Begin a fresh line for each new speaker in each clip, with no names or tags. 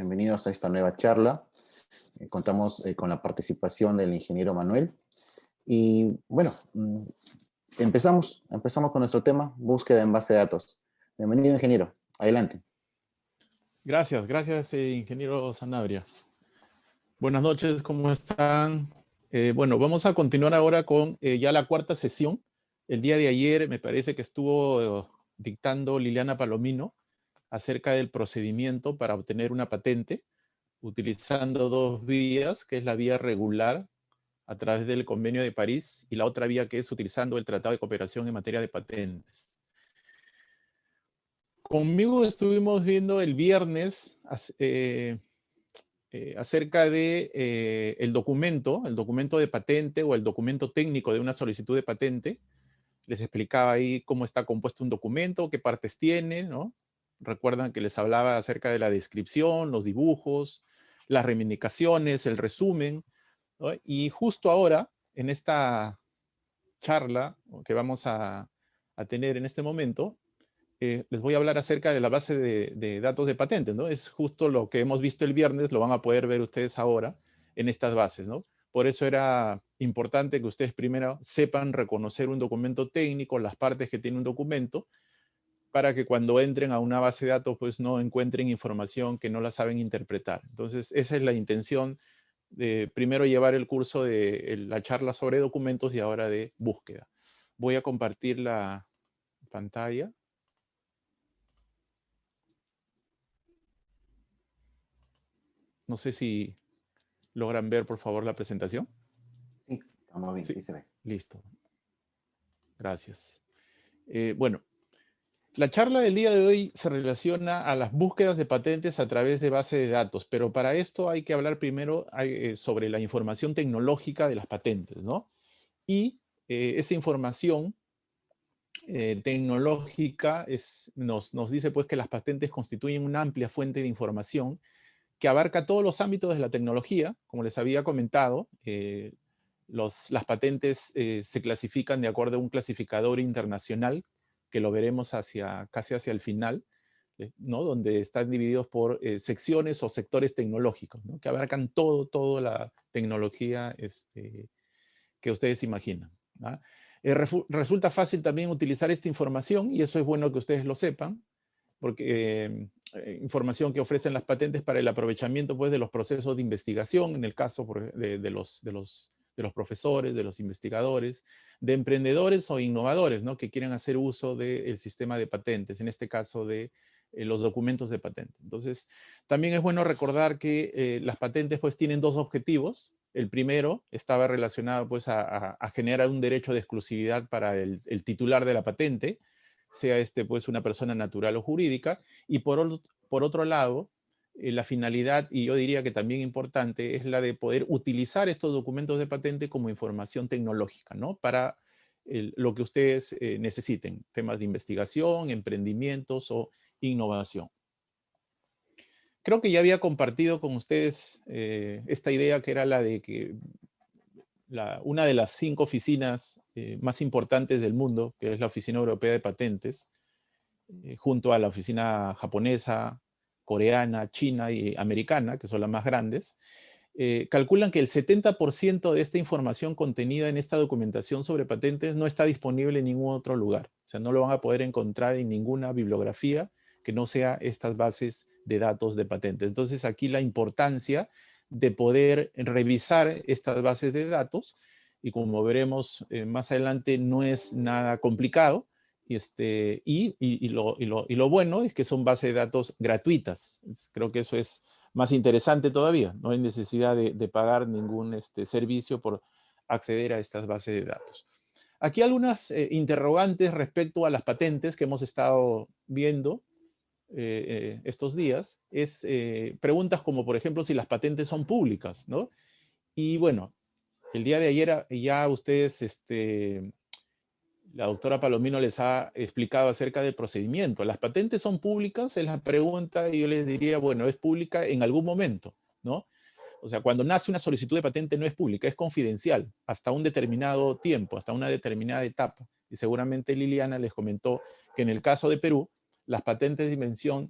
Bienvenidos a esta nueva charla. Contamos con la participación del ingeniero Manuel. Y bueno, empezamos con nuestro tema, búsqueda en base de datos. Bienvenido, ingeniero. Adelante.
Gracias, ingeniero Sanabria. Buenas noches, ¿cómo están? Bueno, vamos a continuar ahora con ya la cuarta sesión. El día de ayer me parece que estuvo dictando Liliana Palomino acerca del procedimiento para obtener una patente, utilizando dos vías, que es la vía regular a través del Convenio de París y la otra vía que es utilizando el Tratado de Cooperación en materia de patentes. Conmigo estuvimos viendo el viernes acerca de el documento de patente o el documento técnico de una solicitud de patente. Les explicaba ahí cómo está compuesto un documento, qué partes tiene, ¿no? Recuerdan que les hablaba acerca de la descripción, los dibujos, las reivindicaciones, el resumen, ¿no? Y justo ahora, en esta charla que vamos a tener en este momento, les voy a hablar acerca de la base de datos de patentes, ¿no? Es justo lo que hemos visto el viernes, lo van a poder ver ustedes ahora en estas bases, ¿no? Por eso era importante que ustedes primero sepan reconocer un documento técnico, las partes que tiene un documento, para que cuando entren a una base de datos, pues no encuentren información que no la saben interpretar. Entonces, esa es la intención de primero llevar el curso de la charla sobre documentos y ahora de búsqueda. Voy a compartir la pantalla. No sé si logran ver, por favor, la presentación.
Sí, estamos bien,
Sí,
sí se ve.
listo. Gracias. Bueno, la charla del día de hoy se relaciona a las búsquedas de patentes a través de bases de datos, pero para esto hay que hablar primero sobre la información tecnológica de las patentes, ¿no? Y esa información tecnológica nos dice pues que las patentes constituyen una amplia fuente de información que abarca todos los ámbitos de la tecnología. Como les había comentado, las patentes se clasifican de acuerdo a un clasificador internacional, que lo veremos casi hacia el final, ¿no? Donde están divididos por secciones o sectores tecnológicos, ¿no? Que abarcan toda la tecnología que ustedes imaginan, ¿no? Resulta fácil también utilizar esta información, y eso es bueno que ustedes lo sepan, porque información que ofrecen las patentes para el aprovechamiento pues, de los procesos de investigación, en el caso de los profesores, de los investigadores, de emprendedores o innovadores, ¿no? Que quieren hacer uso del sistema de patentes, en este caso de los documentos de patente. Entonces, también es bueno recordar que las patentes pues, tienen dos objetivos. El primero estaba relacionado pues, a generar un derecho de exclusividad para el titular de la patente, sea pues una persona natural o jurídica, y por otro lado, la finalidad, y yo diría que también importante, es la de poder utilizar estos documentos de patente como información tecnológica, ¿no? Para lo que ustedes necesiten, temas de investigación, emprendimientos o innovación. Creo que ya había compartido con ustedes esta idea, que era la de que una de las 5 oficinas más importantes del mundo, que es la Oficina Europea de Patentes, junto a la oficina japonesa, coreana, china y americana, que son las más grandes, calculan que el 70% de esta información contenida en esta documentación sobre patentes no está disponible en ningún otro lugar. O sea, no lo van a poder encontrar en ninguna bibliografía que no sea estas bases de datos de patentes. Entonces, aquí la importancia de poder revisar estas bases de datos, y como veremos más adelante, no es nada complicado. Y lo bueno es que son bases de datos gratuitas. Creo que eso es más interesante todavía. No hay necesidad de pagar ningún servicio por acceder a estas bases de datos. Aquí algunas interrogantes respecto a las patentes que hemos estado viendo estos días. Preguntas como, por ejemplo, si las patentes son públicas, ¿no? Y bueno, el día de ayer ya ustedes la doctora Palomino les ha explicado acerca del procedimiento. ¿Las patentes son públicas? Es la pregunta, y yo les diría, bueno, es pública en algún momento, ¿no? O sea, cuando nace una solicitud de patente no es pública, es confidencial, hasta un determinado tiempo, hasta una determinada etapa. Y seguramente Liliana les comentó que en el caso de Perú, las patentes de invención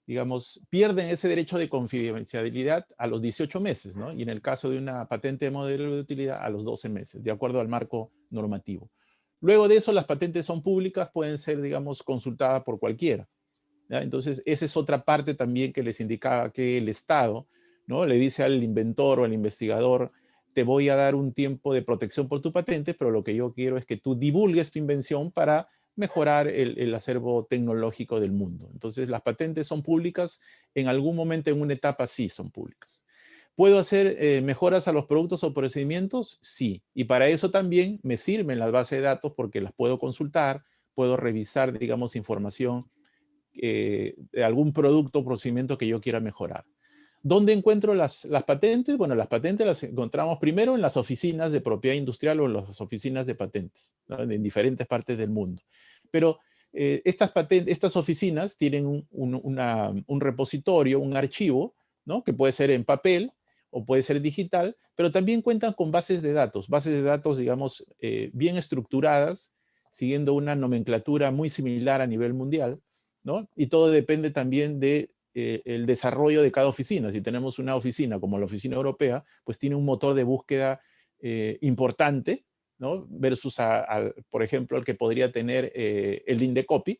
digamos, pierden ese derecho de confidencialidad a los 18 meses, ¿no? Y en el caso de una patente de modelo de utilidad, a los 12 meses, de acuerdo al marco normativo. Luego de eso, las patentes son públicas, pueden ser, digamos, consultadas por cualquiera, ¿ya? Entonces, esa es otra parte también que les indicaba que el Estado, ¿no?, le dice al inventor o al investigador: te voy a dar un tiempo de protección por tu patente, pero lo que yo quiero es que tú divulgues tu invención para mejorar el acervo tecnológico del mundo. Entonces, las patentes son públicas, en algún momento, en una etapa sí son públicas. ¿Puedo hacer mejoras a los productos o procedimientos? Sí. Y para eso también me sirven las bases de datos porque las puedo consultar, puedo revisar, digamos, información de algún producto o procedimiento que yo quiera mejorar. ¿Dónde encuentro las patentes? Bueno, las patentes las encontramos primero en las oficinas de propiedad industrial o en las oficinas de patentes, ¿no?, en diferentes partes del mundo. Pero estas oficinas tienen un repositorio, un archivo, ¿no?, que puede ser en papel o puede ser digital, pero también cuentan con bases de datos, digamos, bien estructuradas, siguiendo una nomenclatura muy similar a nivel mundial, ¿no? Y todo depende también de el desarrollo de cada oficina. Si tenemos una oficina como la oficina europea, pues tiene un motor de búsqueda importante, ¿no?, versus, por ejemplo, el que podría tener el Indecopy,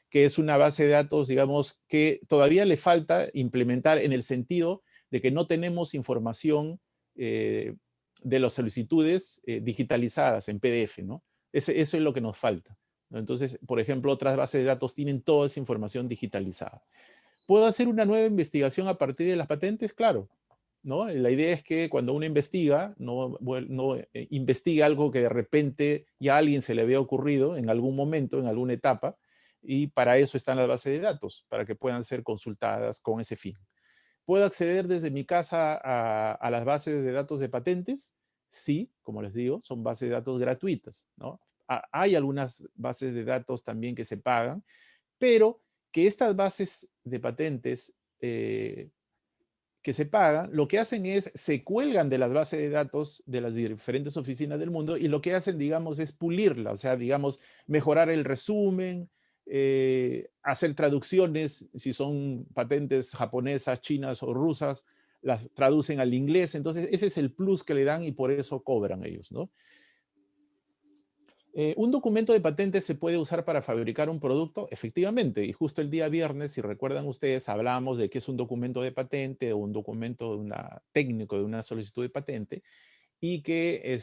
que es una base de datos, digamos, que todavía le falta implementar en el sentido de que no tenemos información de las solicitudes digitalizadas en PDF, ¿no? Eso es lo que nos falta, ¿no? Entonces, por ejemplo, otras bases de datos tienen toda esa información digitalizada. ¿Puedo hacer una nueva investigación a partir de las patentes? Claro, ¿no? La idea es que cuando uno investiga, no investiga algo que de repente ya a alguien se le había ocurrido en algún momento, en alguna etapa, y para eso están las bases de datos, para que puedan ser consultadas con ese fin. ¿Puedo acceder desde mi casa a las bases de datos de patentes? Sí, como les digo, son bases de datos gratuitas, ¿no? Hay algunas bases de datos también que se pagan, pero que estas bases de patentes que se pagan, lo que hacen es, se cuelgan de las bases de datos de las diferentes oficinas del mundo y lo que hacen, digamos, es pulirla, o sea, digamos, mejorar el resumen, hacer traducciones, si son patentes japonesas, chinas o rusas, las traducen al inglés. Entonces, ese es el plus que le dan y por eso cobran ellos, ¿no? ¿Un documento de patente se puede usar para fabricar un producto? Efectivamente, y justo el día viernes, si recuerdan ustedes, hablamos de qué es un documento de patente o un documento de técnico de una solicitud de patente, y que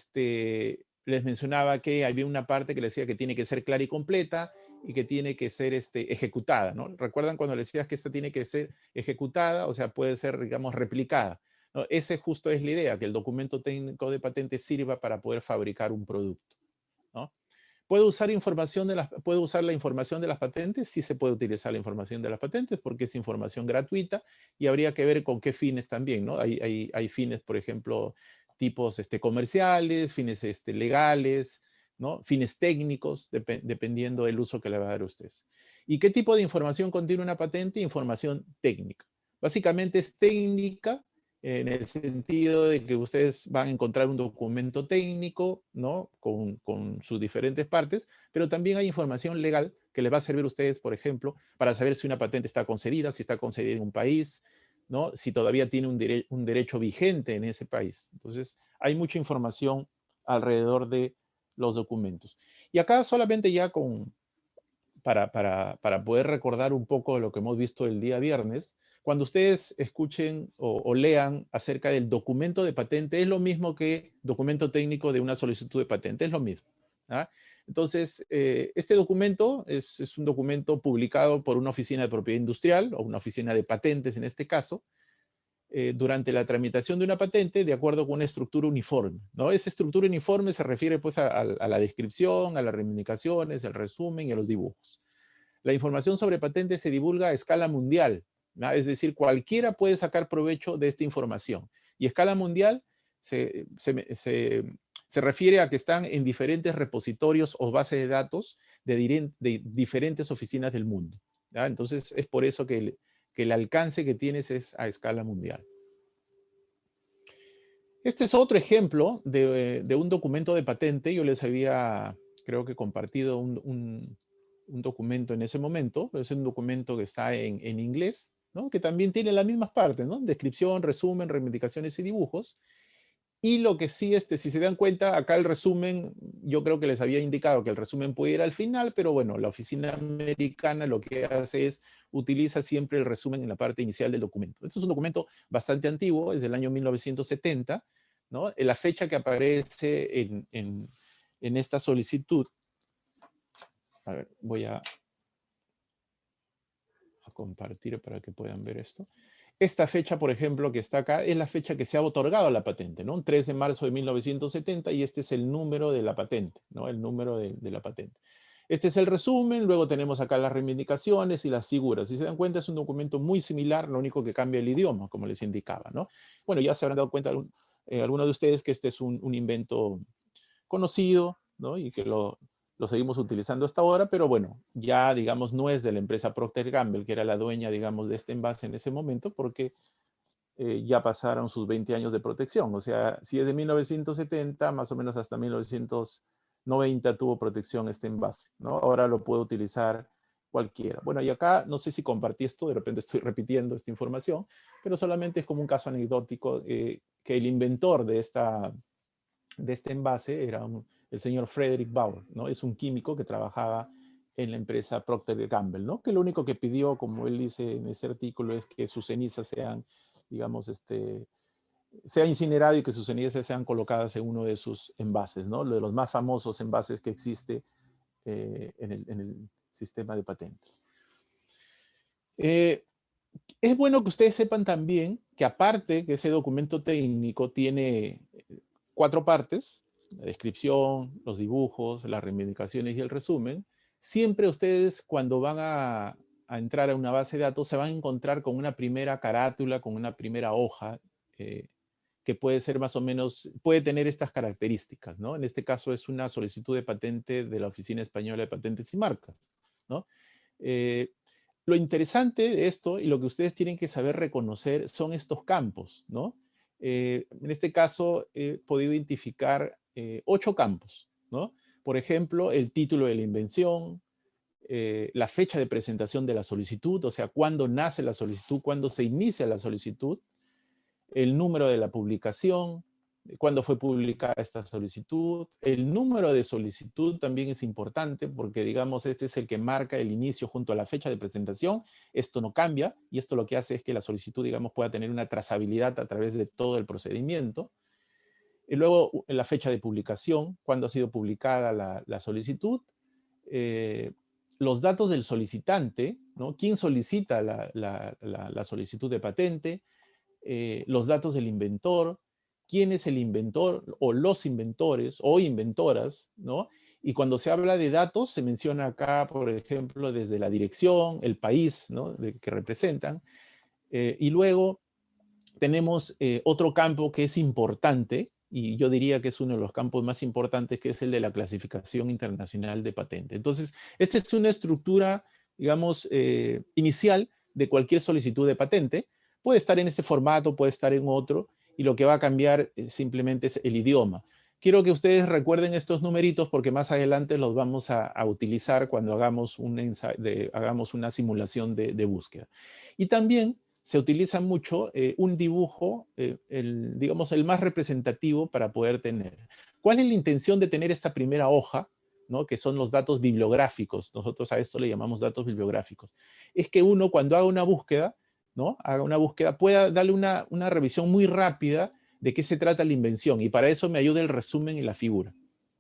les mencionaba que había una parte que les decía que tiene que ser clara y completa y que tiene que ser ejecutada, ¿no? ¿Recuerdan cuando les decía que esta tiene que ser ejecutada? O sea, puede ser, digamos, replicada, ¿no? Ese justo es la idea, que el documento técnico de patente sirva para poder fabricar un producto, ¿no? ¿Puedo usar ¿Puedo usar la información de las patentes? Sí se puede utilizar la información de las patentes porque es información gratuita y habría que ver con qué fines también, ¿no? Hay fines, por ejemplo, tipos comerciales, fines legales, ¿no? Fines técnicos, dependiendo del uso que le va a dar a ustedes. ¿Y qué tipo de información contiene una patente? Información técnica. Básicamente es técnica en el sentido de que ustedes van a encontrar un documento técnico, ¿no?, con sus diferentes partes, pero también hay información legal que les va a servir a ustedes, por ejemplo, para saber si una patente está concedida, si está concedida en un país, ¿no?, si todavía tiene un derecho vigente en ese país. Entonces, hay mucha información alrededor de los documentos. Y acá solamente ya para poder recordar un poco de lo que hemos visto el día viernes, cuando ustedes escuchen o lean acerca del documento de patente, es lo mismo que documento técnico de una solicitud de patente, es lo mismo, ¿ah? Entonces, este documento es un documento publicado por una oficina de propiedad industrial o una oficina de patentes en este caso, durante la tramitación de una patente de acuerdo con una estructura uniforme, ¿no? Esa estructura uniforme se refiere pues a la descripción, a las reivindicaciones, al resumen y a los dibujos. La información sobre patentes se divulga a escala mundial, ¿no? Es decir, cualquiera puede sacar provecho de esta información. Y escala mundial se refiere a que están en diferentes repositorios o bases de datos de diferentes oficinas del mundo, ¿ya? Entonces, es por eso que el alcance que tienes es a escala mundial. Este es otro ejemplo de un documento de patente. Yo les había, creo que compartido un documento en ese momento. Es un documento que está en inglés, ¿no? Que también tiene las mismas partes, ¿no? Descripción, resumen, reivindicaciones y dibujos. Y lo que sí, si se dan cuenta, acá el resumen, yo creo que les había indicado que el resumen puede ir al final, pero bueno, la oficina americana lo que hace es, utiliza siempre el resumen en la parte inicial del documento. Este es un documento bastante antiguo, es del año 1970, ¿no? La fecha que aparece en esta solicitud, a ver, voy a compartir para que puedan ver esto. Esta fecha, por ejemplo, que está acá, es la fecha que se ha otorgado la patente, ¿no? 3 de marzo de 1970, y este es el número de la patente, ¿no? El número de la patente. Este es el resumen, luego tenemos acá las reivindicaciones y las figuras. Si se dan cuenta, es un documento muy similar, lo único que cambia el idioma, como les indicaba, ¿no? Bueno, ya se habrán dado cuenta algunos de ustedes que este es un invento conocido, ¿no? Y que lo seguimos utilizando hasta ahora, pero bueno, ya digamos no es de la empresa Procter & Gamble, que era la dueña, digamos, de este envase en ese momento, porque ya pasaron sus 20 años de protección. O sea, si es de 1970, más o menos hasta 1990 tuvo protección este envase, ¿no? Ahora lo puede utilizar cualquiera. Bueno, y acá no sé si compartí esto, de repente estoy repitiendo esta información, pero solamente es como un caso anecdótico que el inventor de este envase era el señor Frederick Bauer, ¿no? Es un químico que trabajaba en la empresa Procter & Gamble, ¿no? Que lo único que pidió, como él dice en ese artículo, es que sus cenizas sean, digamos, sea incinerado y que sus cenizas sean colocadas en uno de sus envases, ¿no? Lo de los más famosos envases que existe en el sistema de patentes. Es bueno que ustedes sepan también que aparte que ese documento técnico tiene 4 partes, la descripción, los dibujos, las reivindicaciones y el resumen, siempre ustedes cuando van a entrar a una base de datos se van a encontrar con una primera carátula, con una primera hoja, que puede ser más o menos, puede tener estas características, ¿no? En este caso es una solicitud de patente de la Oficina Española de Patentes y Marcas, ¿no? Lo interesante de esto y lo que ustedes tienen que saber reconocer son estos campos, ¿no? En este caso he podido identificar 8 campos, ¿no? Por ejemplo, el título de la invención, la fecha de presentación de la solicitud, o sea, cuándo nace la solicitud, cuándo se inicia la solicitud, el número de la publicación, cuándo fue publicada esta solicitud. El número de solicitud también es importante porque, digamos, este es el que marca el inicio junto a la fecha de presentación. Esto no cambia y esto lo que hace es que la solicitud, digamos, pueda tener una trazabilidad a través de todo el procedimiento. Y luego, la fecha de publicación, cuándo ha sido publicada la solicitud. Los datos del solicitante, ¿no? ¿Quién solicita la solicitud de patente? Los datos del inventor, quién es el inventor o los inventores o inventoras, ¿no? Y cuando se habla de datos, se menciona acá, por ejemplo, desde la dirección, el país, ¿no? Que representan. Y luego tenemos otro campo que es importante, y yo diría que es uno de los campos más importantes, que es el de la clasificación internacional de patente. Entonces, esta es una estructura, digamos, inicial de cualquier solicitud de patente. Puede estar en este formato, puede estar en otro, y lo que va a cambiar simplemente es el idioma. Quiero que ustedes recuerden estos numeritos porque más adelante los vamos a utilizar cuando hagamos una simulación de búsqueda. Y también se utiliza mucho un dibujo, digamos, el más representativo para poder tener. ¿Cuál es la intención de tener esta primera hoja, ¿no? Que son los datos bibliográficos? Nosotros a esto le llamamos datos bibliográficos. Es que uno cuando haga una búsqueda, ¿no? Haga una búsqueda, pueda darle una revisión muy rápida de qué se trata la invención. Y para eso me ayuda el resumen y la figura,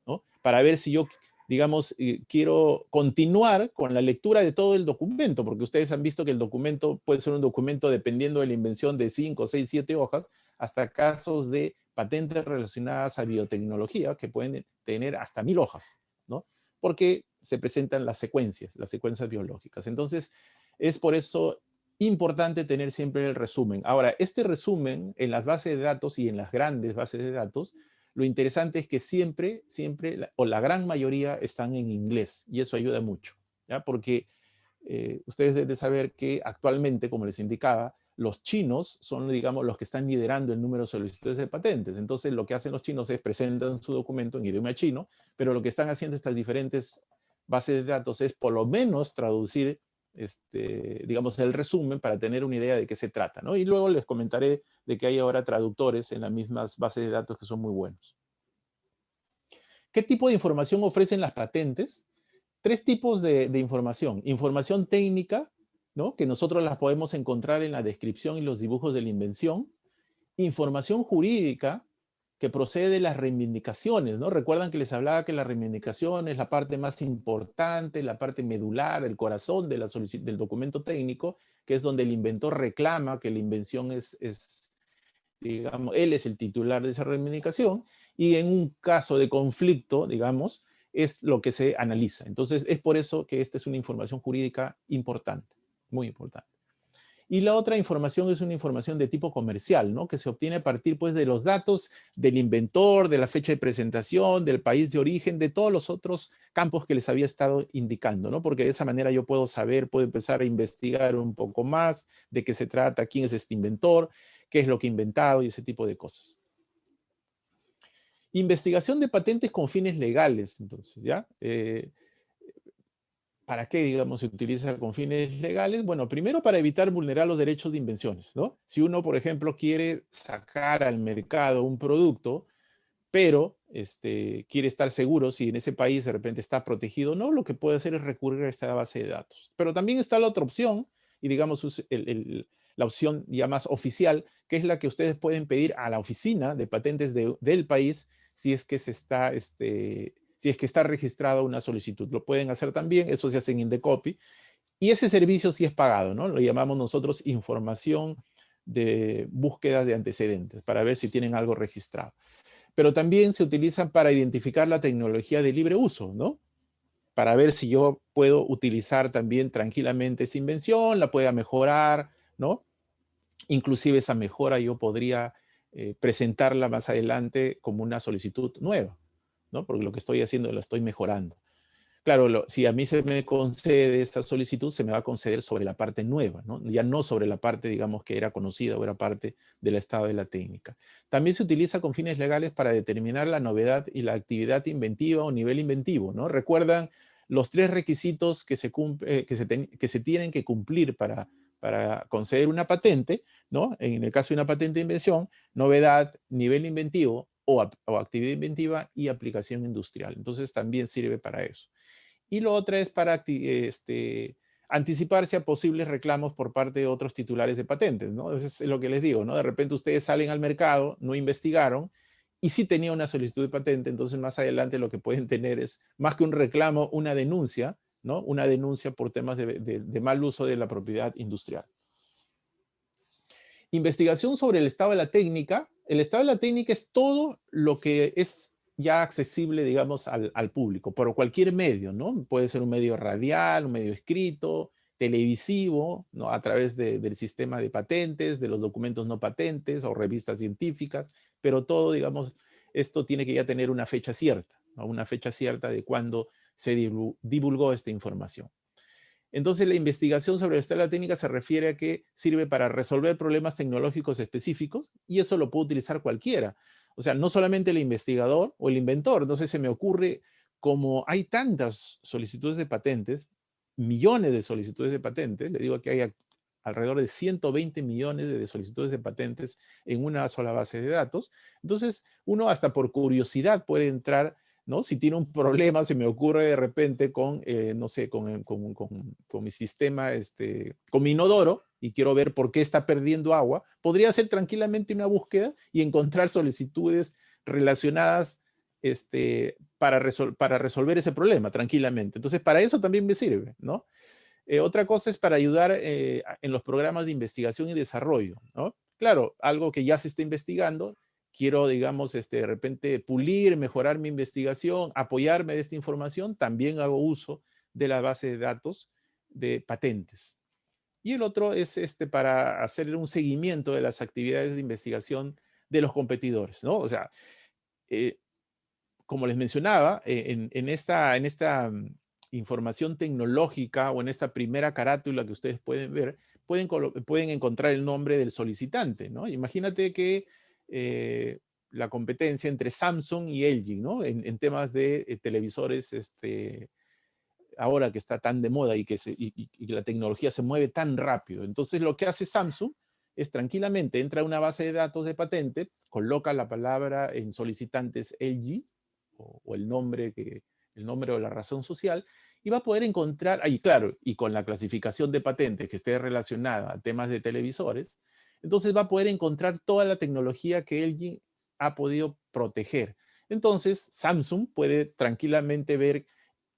¿no? Para ver si yo, digamos, quiero continuar con la lectura de todo el documento, porque ustedes han visto que el documento puede ser un documento, dependiendo de la invención, de 5, 6, 7 hojas, hasta casos de patentes relacionadas a biotecnología, que pueden tener hasta 1000 hojas, ¿no? Porque se presentan las secuencias biológicas. Entonces, es por eso importante tener siempre el resumen. Ahora, este resumen en las bases de datos y en las grandes bases de datos, lo interesante es que siempre, o la gran mayoría están en inglés, y eso ayuda mucho, ¿ya? Porque ustedes deben saber que actualmente, como les indicaba, los chinos son, digamos, los que están liderando el número de solicitudes de patentes. Entonces, lo que hacen los chinos es presentan su documento en idioma chino, pero lo que están haciendo estas diferentes bases de datos es por lo menos traducir digamos, el resumen para tener una idea de qué se trata, ¿no? Y luego les comentaré de que hay ahora traductores en las mismas bases de datos que son muy buenos. ¿Qué tipo de información ofrecen las patentes? Tres tipos de información. Información técnica, ¿no? Que nosotros las podemos encontrar en la descripción y los dibujos de la invención. Información jurídica, que procede de las reivindicaciones, ¿no? Recuerdan que les hablaba que la reivindicación es la parte más importante, la parte medular, el corazón de del documento técnico, que es donde el inventor reclama que la invención digamos, él es el titular de esa reivindicación, y en un caso de conflicto, digamos, es lo que se analiza. Entonces, es por eso que esta es una información jurídica importante, muy importante. Y la otra información es una información de tipo comercial, ¿no? Que se obtiene a partir, pues, de los datos del inventor, de la fecha de presentación, del país de origen, de todos los otros campos que les había estado indicando, ¿no? Porque de esa manera yo puedo saber, puedo empezar a investigar un poco más de qué se trata, quién es este inventor, qué es lo que ha inventado y ese tipo de cosas. Investigación de patentes con fines legales, entonces, ¿ya? ¿Para qué, digamos, se utiliza con fines legales? Bueno, primero para evitar vulnerar los derechos de invenciones, ¿no? Si uno, por ejemplo, quiere sacar al mercado un producto, pero quiere estar seguro si en ese país de repente está protegido o no, lo que puede hacer es recurrir a esta base de datos. Pero también está la otra opción, y digamos la opción ya más oficial, que es la que ustedes pueden pedir a la oficina de patentes del país si es que si es que está registrada una solicitud. Lo pueden hacer también, eso se hace en Indecopy, y ese servicio sí es pagado, ¿no? Lo llamamos nosotros información de búsqueda de antecedentes, para ver si tienen algo registrado. Pero también se utilizan para identificar la tecnología de libre uso, ¿no? Para ver si yo puedo utilizar también tranquilamente esa invención, la pueda mejorar, ¿no? Inclusive esa mejora yo podría presentarla más adelante como una solicitud nueva, ¿no? Porque lo que estoy haciendo lo estoy mejorando. Claro, si a mí se me concede esta solicitud, se me va a conceder sobre la parte nueva, ¿no? Ya no sobre la parte, digamos, que era conocida o era parte del estado de la técnica. También se utiliza con fines legales para determinar la novedad y la actividad inventiva o nivel inventivo, ¿no? Recuerdan los tres requisitos que se tienen que cumplir para conceder una patente, ¿no? En el caso de una patente de invención, novedad, nivel inventivo o actividad inventiva y aplicación industrial. Entonces también sirve para eso. Y lo otro es para anticiparse a posibles reclamos por parte de otros titulares de patentes, ¿no? Eso es lo que les digo, ¿no? De repente ustedes salen al mercado, no investigaron, y sí tenía una solicitud de patente, entonces más adelante lo que pueden tener es, más que un reclamo, una denuncia, ¿no? Una denuncia por temas de mal uso de la propiedad industrial. Investigación sobre el estado de la técnica. El estado de la técnica es todo lo que es ya accesible, digamos, al público, por cualquier medio, ¿no? Puede ser un medio radial, un medio escrito, televisivo, ¿no? A través del sistema de patentes, de los documentos no patentes o revistas científicas, pero todo, digamos, esto tiene que ya tener una fecha cierta, ¿no? Una fecha cierta de cuándo se divulgó esta información. Entonces, la investigación sobre el estado de la técnica se refiere a que sirve para resolver problemas tecnológicos específicos, y eso lo puede utilizar cualquiera. O sea, no solamente el investigador o el inventor. Entonces, se me ocurre, como hay tantas solicitudes de patentes, millones de solicitudes de patentes, le digo que hay alrededor de 120 millones de solicitudes de patentes en una sola base de datos. Entonces, uno hasta por curiosidad puede entrar, ¿no? Si tiene un problema, se me ocurre de repente con, no sé, con mi sistema, con mi inodoro, y quiero ver por qué está perdiendo agua, podría hacer tranquilamente una búsqueda y encontrar solicitudes relacionadas para resolver ese problema tranquilamente. Entonces, para eso también me sirve, ¿no? Otra cosa es para ayudar en los programas de investigación y desarrollo, ¿no? Claro, algo que ya se está investigando, quiero, digamos, de repente pulir, mejorar mi investigación, apoyarme de esta información, también hago uso de la base de datos de patentes. Y el otro es para hacer un seguimiento de las actividades de investigación de los competidores, ¿no? O sea, como les mencionaba, en esta información tecnológica o en esta primera carátula que ustedes pueden ver, pueden encontrar el nombre del solicitante, ¿no? Imagínate que la competencia entre Samsung y LG, ¿no? En temas de televisores ahora que está tan de moda y que la tecnología se mueve tan rápido. Entonces lo que hace Samsung es tranquilamente entra a una base de datos de patente, coloca la palabra en solicitantes LG o el nombre o la razón social, y va a poder encontrar, ahí claro, y con la clasificación de patentes que esté relacionada a temas de televisores, entonces va a poder encontrar toda la tecnología que LG ha podido proteger. Entonces Samsung puede tranquilamente ver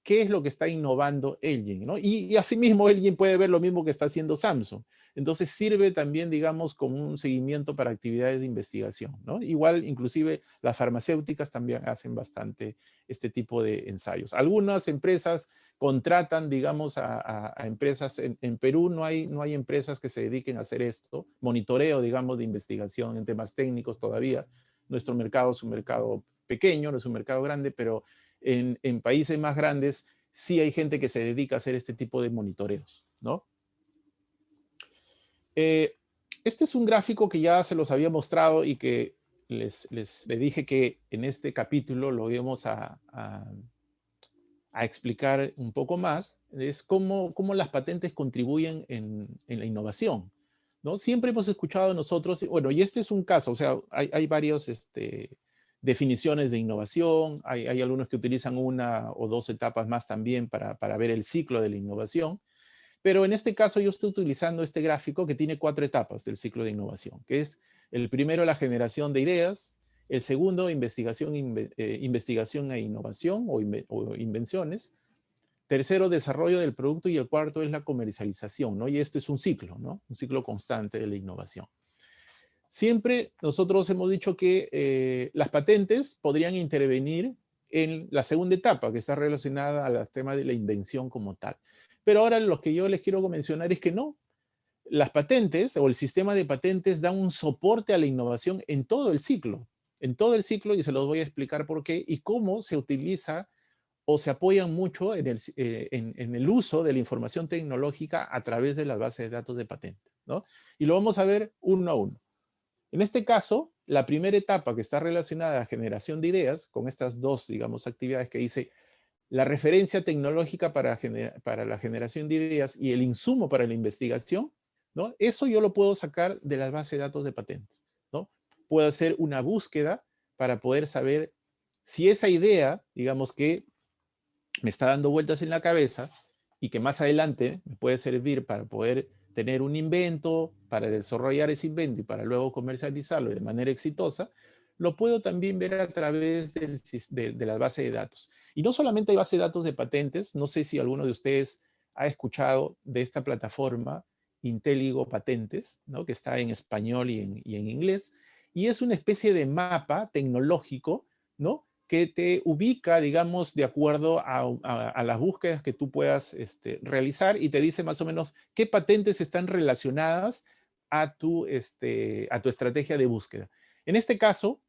qué es lo que está innovando LG, ¿no? Y asimismo LG puede ver lo mismo que está haciendo Samsung. Entonces sirve también, digamos, como un seguimiento para actividades de investigación, ¿no? Igual, inclusive, las farmacéuticas también hacen bastante este tipo de ensayos. Algunas empresas contratan, digamos, a empresas. En Perú no hay empresas que se dediquen a hacer esto, monitoreo, digamos, de investigación en temas técnicos todavía. Nuestro mercado es un mercado pequeño, no es un mercado grande, pero en países más grandes sí hay gente que se dedica a hacer este tipo de monitoreos, ¿no? Este es un gráfico que ya se los había mostrado y que les dije que en este capítulo lo íbamos a explicar un poco más. Es cómo las patentes contribuyen en la innovación, ¿no? Siempre hemos escuchado nosotros, bueno, y este es un caso, o sea, hay varios definiciones de innovación, hay algunos que utilizan una o dos etapas más también para ver el ciclo de la innovación, pero en este caso yo estoy utilizando este gráfico que tiene 4 etapas del ciclo de innovación, que es el primero, la generación de ideas, el segundo, investigación e innovación o invenciones, tercero, desarrollo del producto, y el cuarto es la comercialización, ¿no? Y este es un ciclo, ¿no? Un ciclo constante de la innovación. Siempre nosotros hemos dicho que las patentes podrían intervenir en la segunda etapa, que está relacionada al tema de la invención como tal. Pero ahora lo que yo les quiero mencionar es que no. Las patentes o el sistema de patentes da un soporte a la innovación en todo el ciclo. En todo el ciclo, y se los voy a explicar por qué y cómo se utiliza o se apoyan mucho en el uso de la información tecnológica a través de las bases de datos de patentes, ¿no? Y lo vamos a ver uno a uno. En este caso, la primera etapa que está relacionada a la generación de ideas, con estas dos, digamos, actividades que dice la referencia tecnológica para la generación de ideas y el insumo para la investigación, ¿no? Eso yo lo puedo sacar de las bases de datos de patentes, ¿no? Puedo hacer una búsqueda para poder saber si esa idea, digamos que me está dando vueltas en la cabeza y que más adelante me puede servir para poder tener un invento, para desarrollar ese invento y para luego comercializarlo de manera exitosa, lo puedo también ver a través de la base de datos. Y no solamente hay base de datos de patentes, no sé si alguno de ustedes ha escuchado de esta plataforma Intelligo Patentes, ¿no? Que está en español y en inglés, y es una especie de mapa tecnológico, ¿no? Que te ubica, digamos, de acuerdo a las búsquedas que tú puedas realizar, y te dice más o menos qué patentes están relacionadas a tu estrategia de búsqueda. En este caso,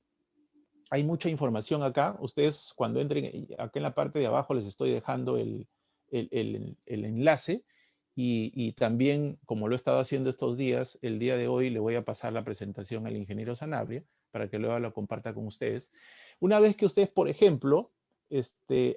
hay mucha información acá. Ustedes cuando entren, acá en la parte de abajo les estoy dejando el enlace, y también, como lo he estado haciendo estos días, el día de hoy le voy a pasar la presentación al ingeniero Sanabria para que luego la comparta con ustedes. Una vez que ustedes, por ejemplo,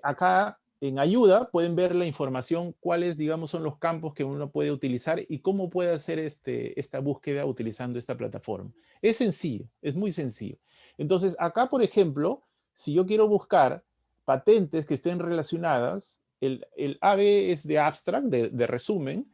acá en ayuda pueden ver la información, cuáles, digamos, son los campos que uno puede utilizar y cómo puede hacer esta búsqueda utilizando esta plataforma. Es sencillo, es muy sencillo. Entonces, acá, por ejemplo, si yo quiero buscar patentes que estén relacionadas, el AB es de abstract, de resumen,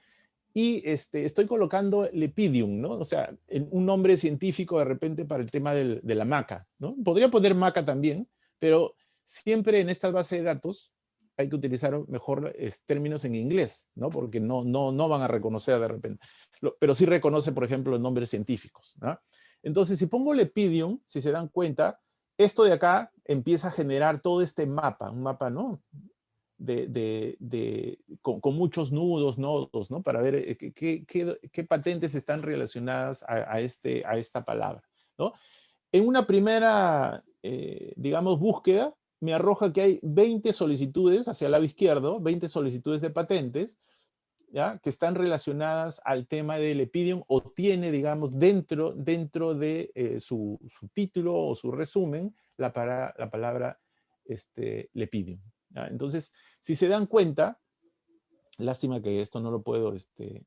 y estoy colocando Lepidium, ¿no? O sea, un nombre científico de repente para el tema de la maca, ¿no? Podría poner maca también, pero siempre en estas bases de datos hay que utilizar mejor términos en inglés, ¿no? Porque no van a reconocer de repente. Pero sí reconoce, por ejemplo, los nombres científicos, ¿no? Entonces, si pongo Lepidium, si se dan cuenta, esto de acá empieza a generar todo este mapa, un mapa, ¿no? Con muchos nodos, ¿no? Para ver qué patentes están relacionadas a esta palabra, ¿no? En una primera, digamos, búsqueda, me arroja que hay 20 solicitudes hacia el lado izquierdo, 20 solicitudes de patentes, ¿ya? Que están relacionadas al tema del Lepidium, o tiene, digamos, dentro de su título o su resumen la palabra Lepidium, ¿ya? Entonces, si se dan cuenta, Lástima que esto no lo puedo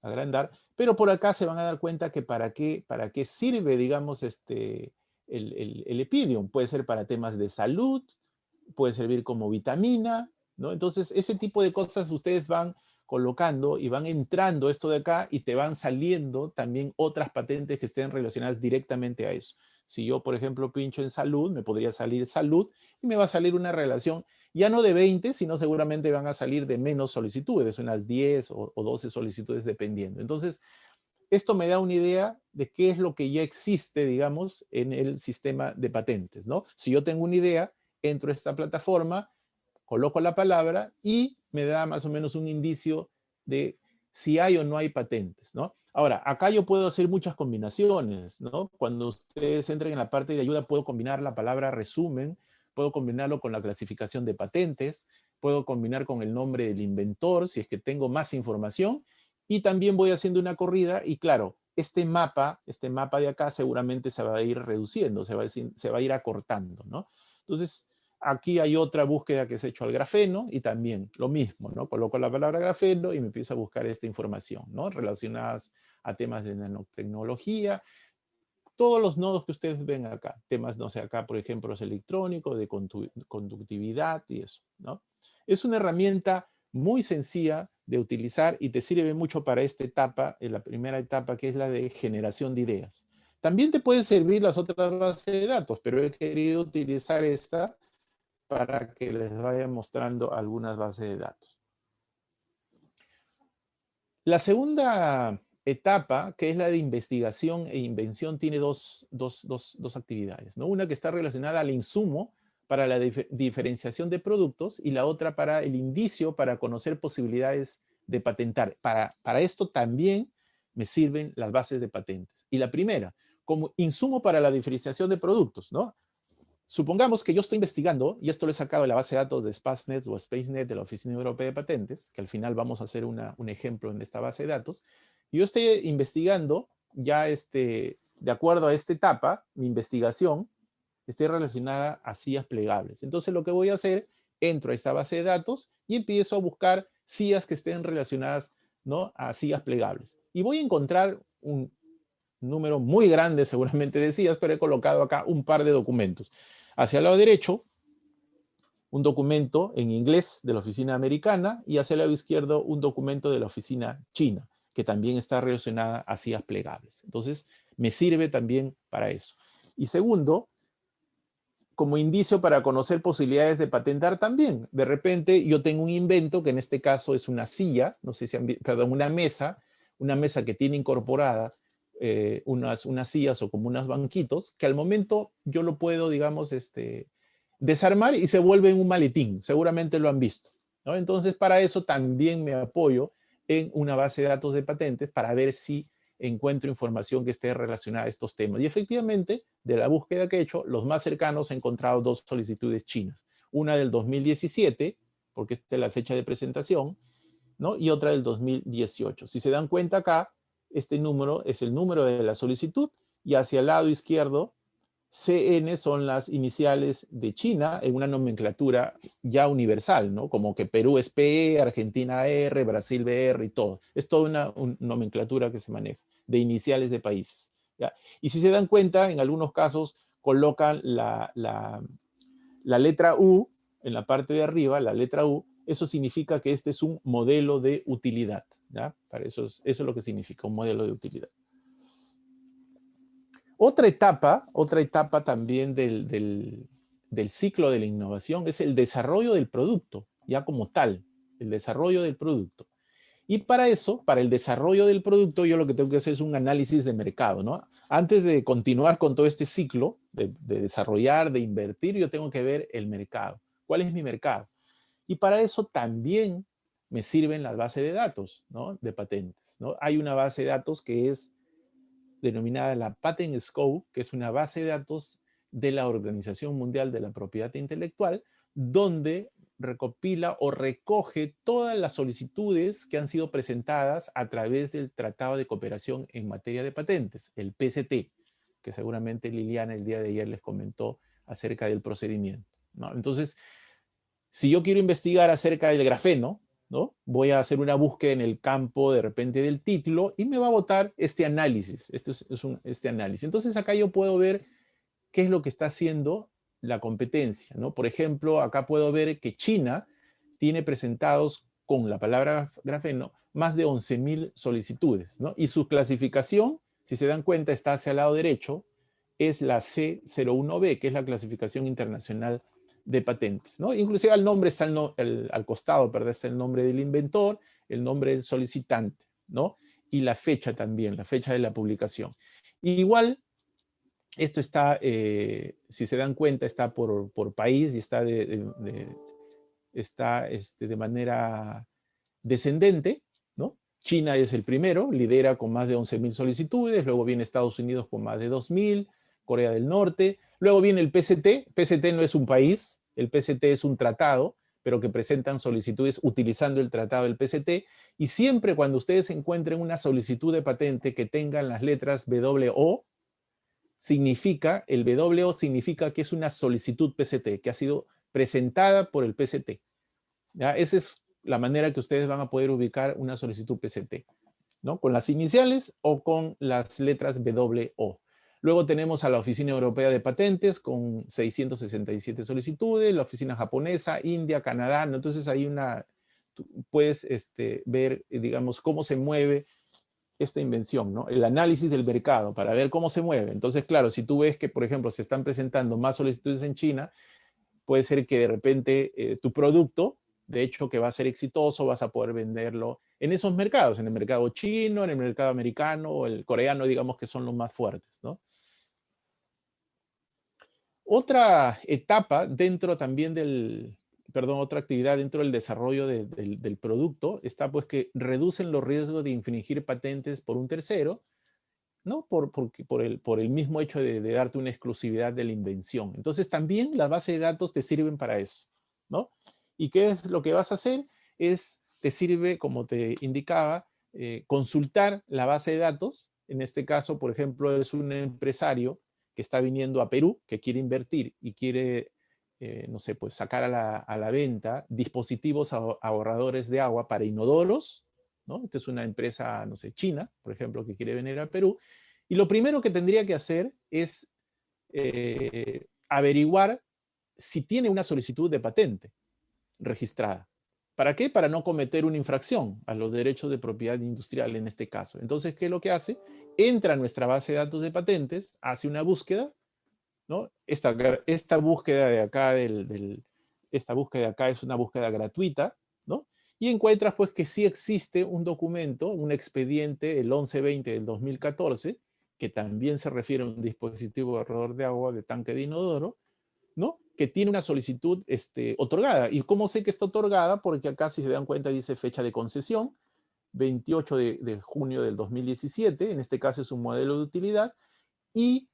agrandar, pero por acá se van a dar cuenta que para qué sirve, digamos, el Epidium. Puede ser para temas de salud, puede servir como vitamina, ¿no? Entonces, ese tipo de cosas ustedes van colocando y van entrando esto de acá y te van saliendo también otras patentes que estén relacionadas directamente a eso. Si yo, por ejemplo, pincho en salud, me podría salir salud y me va a salir una relación ya no de 20, sino seguramente van a salir de menos solicitudes, unas 10 o 12 solicitudes dependiendo. Entonces, esto me da una idea de qué es lo que ya existe, digamos, en el sistema de patentes, ¿no? Si yo tengo una idea, entro a esta plataforma, coloco la palabra y me da más o menos un indicio de si hay o no hay patentes, ¿no? Ahora, acá yo puedo hacer muchas combinaciones, ¿no? Cuando ustedes entren en la parte de ayuda, puedo combinar la palabra resumen, puedo combinarlo con la clasificación de patentes, puedo combinar con el nombre del inventor, si es que tengo más información, y también voy haciendo una corrida y claro, este mapa de acá seguramente se va a ir reduciendo, se va a ir acortando, ¿no? Entonces, aquí hay otra búsqueda que se ha hecho al grafeno y también lo mismo, ¿no? Coloco la palabra grafeno y me empiezo a buscar esta información, ¿no? Relacionadas a temas de nanotecnología, todos los nodos que ustedes ven acá, temas, no sé, acá por ejemplo es electrónico, de conductividad y eso, ¿no? Es una herramienta muy sencilla de utilizar y te sirve mucho para esta etapa, en la primera etapa que es la de generación de ideas. También te pueden servir las otras bases de datos, pero he querido utilizar esta para que les vaya mostrando algunas bases de datos. La segunda etapa, que es la de investigación e invención, tiene dos actividades, ¿no? Una que está relacionada al insumo para la diferenciación de productos y la otra para el indicio para conocer posibilidades de patentar. Para esto también me sirven las bases de patentes. Y la primera, como insumo para la diferenciación de productos, ¿no? Supongamos que yo estoy investigando, y esto lo he sacado de la base de datos de SpaceNet o SpaceNet de la Oficina Europea de Patentes, que al final vamos a hacer un ejemplo en esta base de datos. Yo estoy investigando, ya de acuerdo a esta etapa, mi investigación esté relacionada a sillas plegables. Entonces lo que voy a hacer, entro a esta base de datos y empiezo a buscar sillas que estén relacionadas, ¿no?, a sillas plegables. Y voy a encontrar un número muy grande seguramente de sillas, pero he colocado acá un par de documentos. Hacia el lado derecho, un documento en inglés de la oficina americana y hacia el lado izquierdo un documento de la oficina china, que también está relacionada a sillas plegables. Entonces, me sirve también para eso. Y segundo, como indicio para conocer posibilidades de patentar también. De repente, yo tengo un invento, que en este caso es una silla, no sé si han visto, perdón, una mesa que tiene incorporada unas sillas o como unos banquitos, que al momento yo lo puedo, digamos, desarmar y se vuelve en un maletín. Seguramente lo han visto, ¿no? Entonces, para eso también me apoyo en una base de datos de patentes para ver si encuentro información que esté relacionada a estos temas. Y efectivamente, de la búsqueda que he hecho, los más cercanos he encontrado dos solicitudes chinas. Una del 2017, porque esta es la fecha de presentación, ¿no? Y otra del 2018. Si se dan cuenta acá, este número es el número de la solicitud y hacia el lado izquierdo, CN son las iniciales de China en una nomenclatura ya universal, ¿no? Como que Perú es P, Argentina R, Brasil BR y todo. Es toda una nomenclatura que se maneja de iniciales de países, ¿ya? Y si se dan cuenta, en algunos casos colocan la letra U en la parte de arriba, la letra U, eso significa que este es un modelo de utilidad, ¿ya? Para eso es lo que significa un modelo de utilidad. Otra etapa también del ciclo de la innovación es el desarrollo del producto, ya como tal, el desarrollo del producto. Y para eso, para el desarrollo del producto, yo lo que tengo que hacer es un análisis de mercado, ¿no? Antes de continuar con todo este ciclo de desarrollar, de invertir, yo tengo que ver el mercado. ¿Cuál es mi mercado? Y para eso también me sirven las bases de datos, ¿no?, de patentes, ¿no? Hay una base de datos que es denominada la Patent Scope, que es una base de datos de la Organización Mundial de la Propiedad Intelectual, donde recopila o recoge todas las solicitudes que han sido presentadas a través del Tratado de Cooperación en Materia de Patentes, el PCT, que seguramente Liliana el día de ayer les comentó acerca del procedimiento, ¿no? Entonces, si yo quiero investigar acerca del grafeno, ¿no? Voy a hacer una búsqueda en el campo de repente del título y me va a botar este análisis, este análisis. Entonces acá yo puedo ver qué es lo que está haciendo la competencia, ¿no? Por ejemplo, acá puedo ver que China tiene presentados con la palabra grafeno más de 11.000 solicitudes, ¿no? Y su clasificación, si se dan cuenta, está hacia el lado derecho, es la C01B, que es la clasificación internacional de patentes, ¿no? Inclusive al nombre está al costado, ¿verdad? Está el nombre del inventor, el nombre del solicitante, ¿no? Y la fecha también, la fecha de la publicación. Igual, esto está, si se dan cuenta, está por país y está de manera descendente, ¿no? China es el primero, lidera con más de 11.000 solicitudes, luego viene Estados Unidos con más de 2.000, Corea del Norte, luego viene el PCT. PCT no es un país, el PCT es un tratado, pero que presentan solicitudes utilizando el tratado del PCT, y siempre cuando ustedes encuentren una solicitud de patente que tengan las letras WO, el WO significa que es una solicitud PCT, que ha sido presentada por el PCT. ¿Ya? Esa es la manera que ustedes van a poder ubicar una solicitud PCT, ¿no? Con las iniciales o con las letras WO. Luego tenemos a la Oficina Europea de Patentes con 667 solicitudes, la oficina japonesa, India, Canadá, ¿no? Entonces ahí puedes ver, digamos, cómo se mueve esta invención, ¿no? El análisis del mercado para ver cómo se mueve. Entonces, claro, si tú ves que, por ejemplo, se están presentando más solicitudes en China, puede ser que de repente tu producto, de hecho, que va a ser exitoso, vas a poder venderlo en esos mercados, en el mercado chino, en el mercado americano o el coreano, digamos que son los más fuertes, ¿no? Otra etapa dentro también otra actividad dentro del desarrollo del producto está pues que reducen los riesgos de infringir patentes por un tercero, ¿no? Por el mismo hecho de darte una exclusividad de la invención. Entonces también las bases de datos te sirven para eso, ¿no? ¿Y qué es lo que vas a hacer? Te sirve, como te indicaba, consultar la base de datos. En este caso, por ejemplo, es un empresario que está viniendo a Perú, que quiere invertir y quiere, no sé, pues sacar a la venta dispositivos ahorradores de agua para inodoros, ¿no? Esta es una empresa, no sé, china, por ejemplo, que quiere venir a Perú. Y lo primero que tendría que hacer es averiguar si tiene una solicitud de patente registrada. ¿Para qué? Para no cometer una infracción a los derechos de propiedad industrial en este caso. Entonces, ¿qué es lo que hace? Entra a nuestra base de datos de patentes, hace una búsqueda, ¿no? Esta búsqueda de acá esta búsqueda de acá es una búsqueda gratuita, ¿no? Y encuentras pues que sí existe un documento, un expediente, el 1120 del 2014, que también se refiere a un dispositivo ahorrador de agua de tanque de inodoro, ¿no? Que tiene una solicitud otorgada. ¿Y cómo sé que está otorgada? Porque acá, si se dan cuenta, dice fecha de concesión, 28 de junio del 2017, en este caso es un modelo de utilidad, y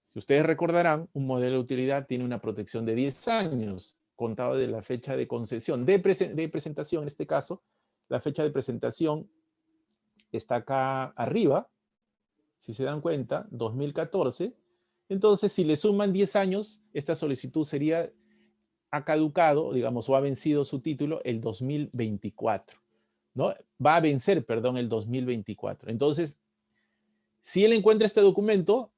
si ustedes recordarán, un modelo de utilidad tiene una protección de 10 años, contado de la fecha de concesión, de presentación en este caso. La fecha de presentación está acá arriba, si se dan cuenta, 2014. Entonces, si le suman 10 años, esta solicitud ha caducado, digamos, o ha vencido su título el 2024, ¿no? Va a vencer, perdón, el 2024. Entonces, si él encuentra este documento,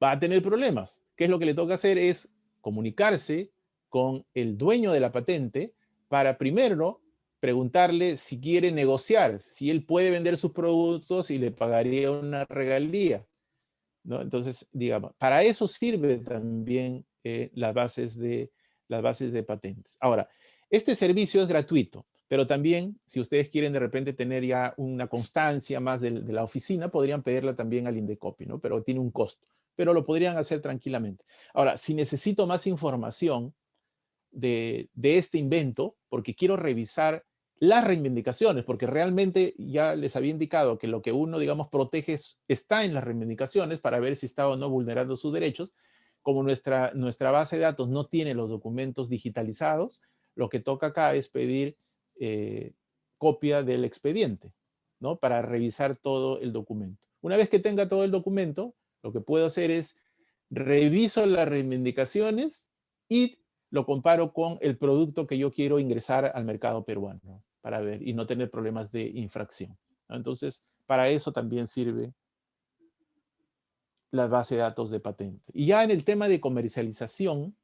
va a tener problemas. ¿Qué es lo que le toca hacer? Es comunicarse con el dueño de la patente para primero preguntarle si quiere negociar, si él puede vender sus productos y le pagaría una regalía, ¿no? Entonces, digamos, para eso sirve también las bases de patentes. Ahora, este servicio es gratuito, pero también, si ustedes quieren de repente tener ya una constancia más de la oficina, podrían pedirla también al Indecopi, ¿no? Pero tiene un costo, pero lo podrían hacer tranquilamente. Ahora, si necesito más información de este invento, porque quiero revisar las reivindicaciones, porque realmente ya les había indicado que lo que uno, digamos, protege está en las reivindicaciones para ver si está o no vulnerando sus derechos. Como nuestra base de datos no tiene los documentos digitalizados, lo que toca acá es pedir copia del expediente, ¿no? Para revisar todo el documento. Una vez que tenga todo el documento, lo que puedo hacer es reviso las reivindicaciones y lo comparo con el producto que yo quiero ingresar al mercado peruano, ¿no? para ver y no tener problemas de infracción, ¿no? Entonces, para eso también sirve la base de datos de patente. Y ya en el tema de comercialización,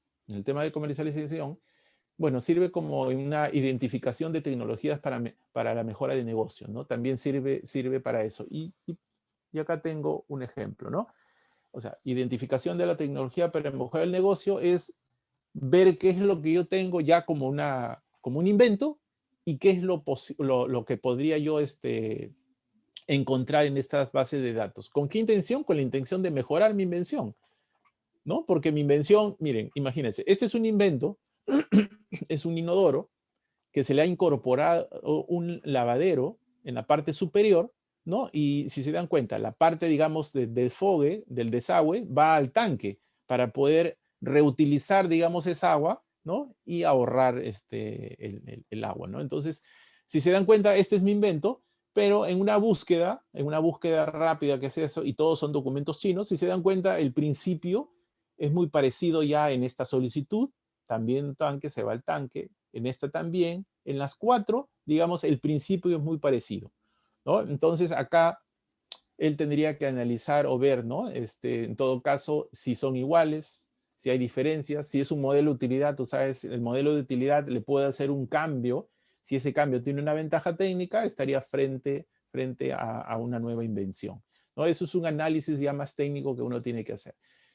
bueno, sirve como una identificación de tecnologías para la mejora de negocio, ¿no? También sirve para eso. Y acá tengo un ejemplo, ¿no? O sea, identificación de la tecnología para mejorar el negocio es ver qué es lo que yo tengo ya como un invento y qué es lo que podría yo encontrar en estas bases de datos. ¿Con qué intención? Con la intención de mejorar mi invención, ¿no? Porque mi invención, miren, imagínense, este es un invento, es un inodoro que se le ha incorporado un lavadero en la parte superior, ¿no? Y si se dan cuenta, la parte, digamos, del desfogue, del desagüe, va al tanque para poder reutilizar, digamos, esa agua, ¿no? Y ahorrar el agua, ¿no? Entonces, si se dan cuenta, este es mi invento, pero en una búsqueda rápida que es eso, y todos son documentos chinos, si se dan cuenta, el principio es muy parecido ya en esta solicitud, también tanque, se va al tanque, en esta también, en las 4, digamos, el principio es muy parecido, ¿no? Entonces acá él tendría que analizar o ver, ¿no? En todo caso, si son iguales, si hay diferencias, si es un modelo de utilidad, tú sabes, el modelo de utilidad le puede hacer un cambio, si ese cambio tiene una ventaja técnica, estaría frente a una nueva invención, ¿no? Eso es un análisis ya más técnico que uno tiene que hacer.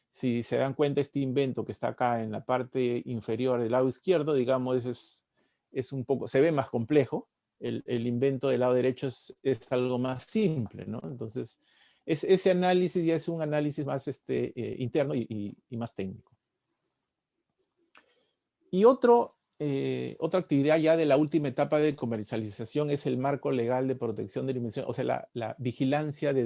Si se dan cuenta, este invento que está acá en la parte inferior del lado izquierdo, digamos, es un poco, se ve más complejo. El invento del lado derecho es algo más simple, ¿no? Entonces, ese análisis ya es un análisis más interno y más técnico. Y otra actividad ya de la última etapa de comercialización es el marco legal de protección de la invención, o sea, la vigilancia de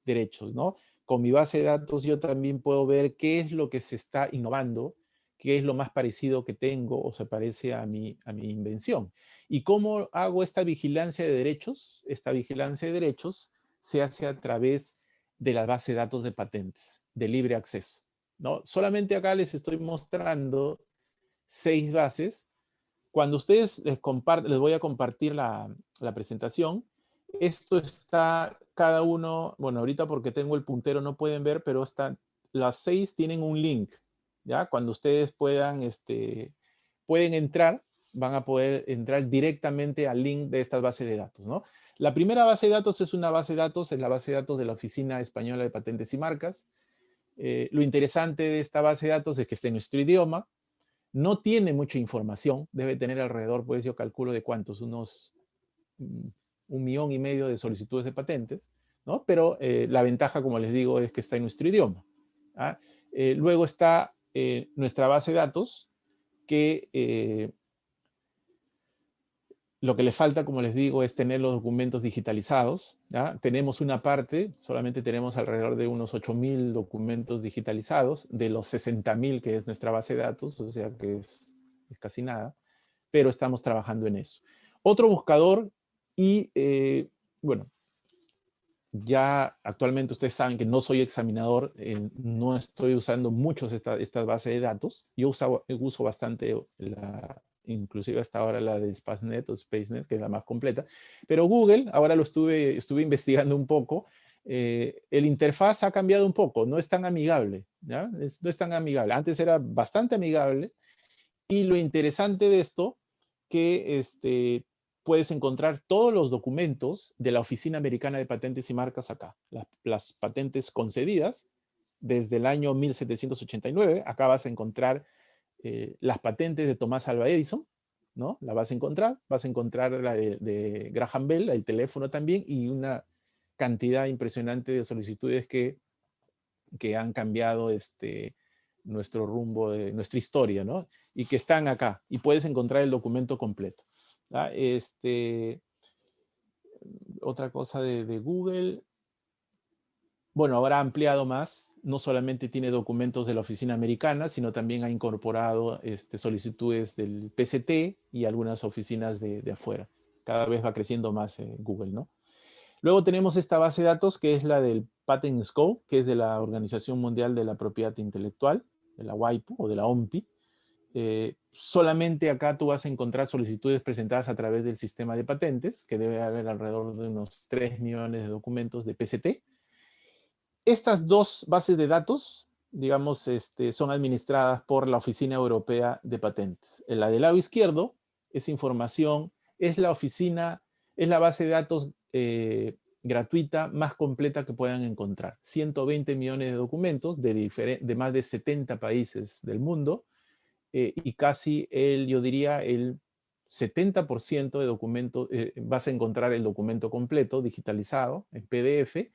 derechos, ¿no? Con mi base de datos yo también puedo ver qué es lo que se está innovando, qué es lo más parecido que tengo o se parece a mi invención. ¿Y cómo hago esta vigilancia de derechos? Esta vigilancia de derechos se hace a través de la base de datos de patentes, de libre acceso, ¿no? Solamente acá les estoy mostrando 6 bases. Cuando ustedes les voy a compartir la presentación. Esto está cada uno, bueno, ahorita porque tengo el puntero no pueden ver, pero las 6 tienen un link, ¿ya? Cuando ustedes pueden entrar, van a poder entrar directamente al link de estas bases de datos, ¿no? La primera base de datos es una base de datos, es la base de datos de la Oficina Española de Patentes y Marcas. Lo interesante de esta base de datos es que está en nuestro idioma, no tiene mucha información, debe tener alrededor, pues yo calculo de cuántos, unos 1,5 millones de solicitudes de patentes, ¿no? Pero la ventaja, como les digo, es que está en nuestro idioma. ¿Ah? Luego está nuestra base de datos, que lo que le falta, como les digo, es tener los documentos digitalizados, ¿ya? Tenemos una parte, solamente tenemos alrededor de unos 8,000 documentos digitalizados, de los 60,000 que es nuestra base de datos, o sea que es casi nada, pero estamos trabajando en eso. Otro buscador y, bueno, ya actualmente ustedes saben que no soy examinador, no estoy usando muchos estas bases de datos. Yo uso bastante inclusive hasta ahora la de SpaceNet o SpaceNet, que es la más completa. Pero Google, ahora estuve investigando un poco, el interfaz ha cambiado un poco, no es tan amigable, ¿ya? No es tan amigable. Antes era bastante amigable y lo interesante de esto, que puedes encontrar todos los documentos de la Oficina Americana de Patentes y Marcas acá. Las patentes concedidas desde el año 1789. Acá vas a encontrar las patentes de Tomás Alva Edison, ¿no? La vas a encontrar la de Graham Bell, el teléfono también, y una cantidad impresionante de solicitudes que han cambiado nuestro rumbo, nuestra historia, ¿no? Y que están acá, y puedes encontrar el documento completo. ¿Ah? Otra cosa de Google, bueno, ahora ha ampliado más, no solamente tiene documentos de la oficina americana, sino también ha incorporado solicitudes del PCT y algunas oficinas de afuera. Cada vez va creciendo más Google, ¿no? Luego tenemos esta base de datos que es la del Patent Scope, que es de la Organización Mundial de la Propiedad Intelectual, de la WIPO o de la OMPI. Solamente acá tú vas a encontrar solicitudes presentadas a través del sistema de patentes, que debe haber alrededor de unos 3 millones de documentos de PCT. Estas dos bases de datos, digamos, son administradas por la Oficina Europea de Patentes. En la del lado izquierdo, esa información es la oficina, es la base de datos gratuita más completa que puedan encontrar. 120 millones de documentos de más de 70 países del mundo, y casi yo diría, el 70% de documentos, vas a encontrar el documento completo, digitalizado, en PDF,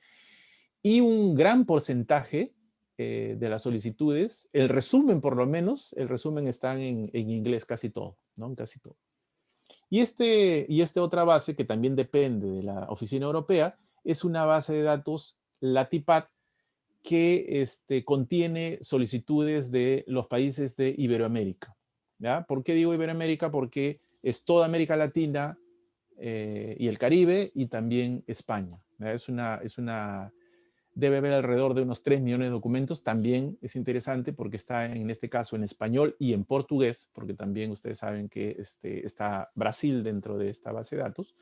y un gran porcentaje de las solicitudes, el resumen por lo menos, el resumen está en inglés casi todo, ¿no? Casi todo. Y esta otra base, que también depende de la Oficina Europea, es una base de datos LATIPAT que contiene solicitudes de los países de Iberoamérica. ¿Ya? ¿Por qué digo Iberoamérica? Porque es toda América Latina y el Caribe y también España. ¿Ya? Debe haber alrededor de unos 3 millones de documentos. También es interesante porque está en este caso en español y en portugués, porque también ustedes saben que está Brasil dentro de esta base de datos.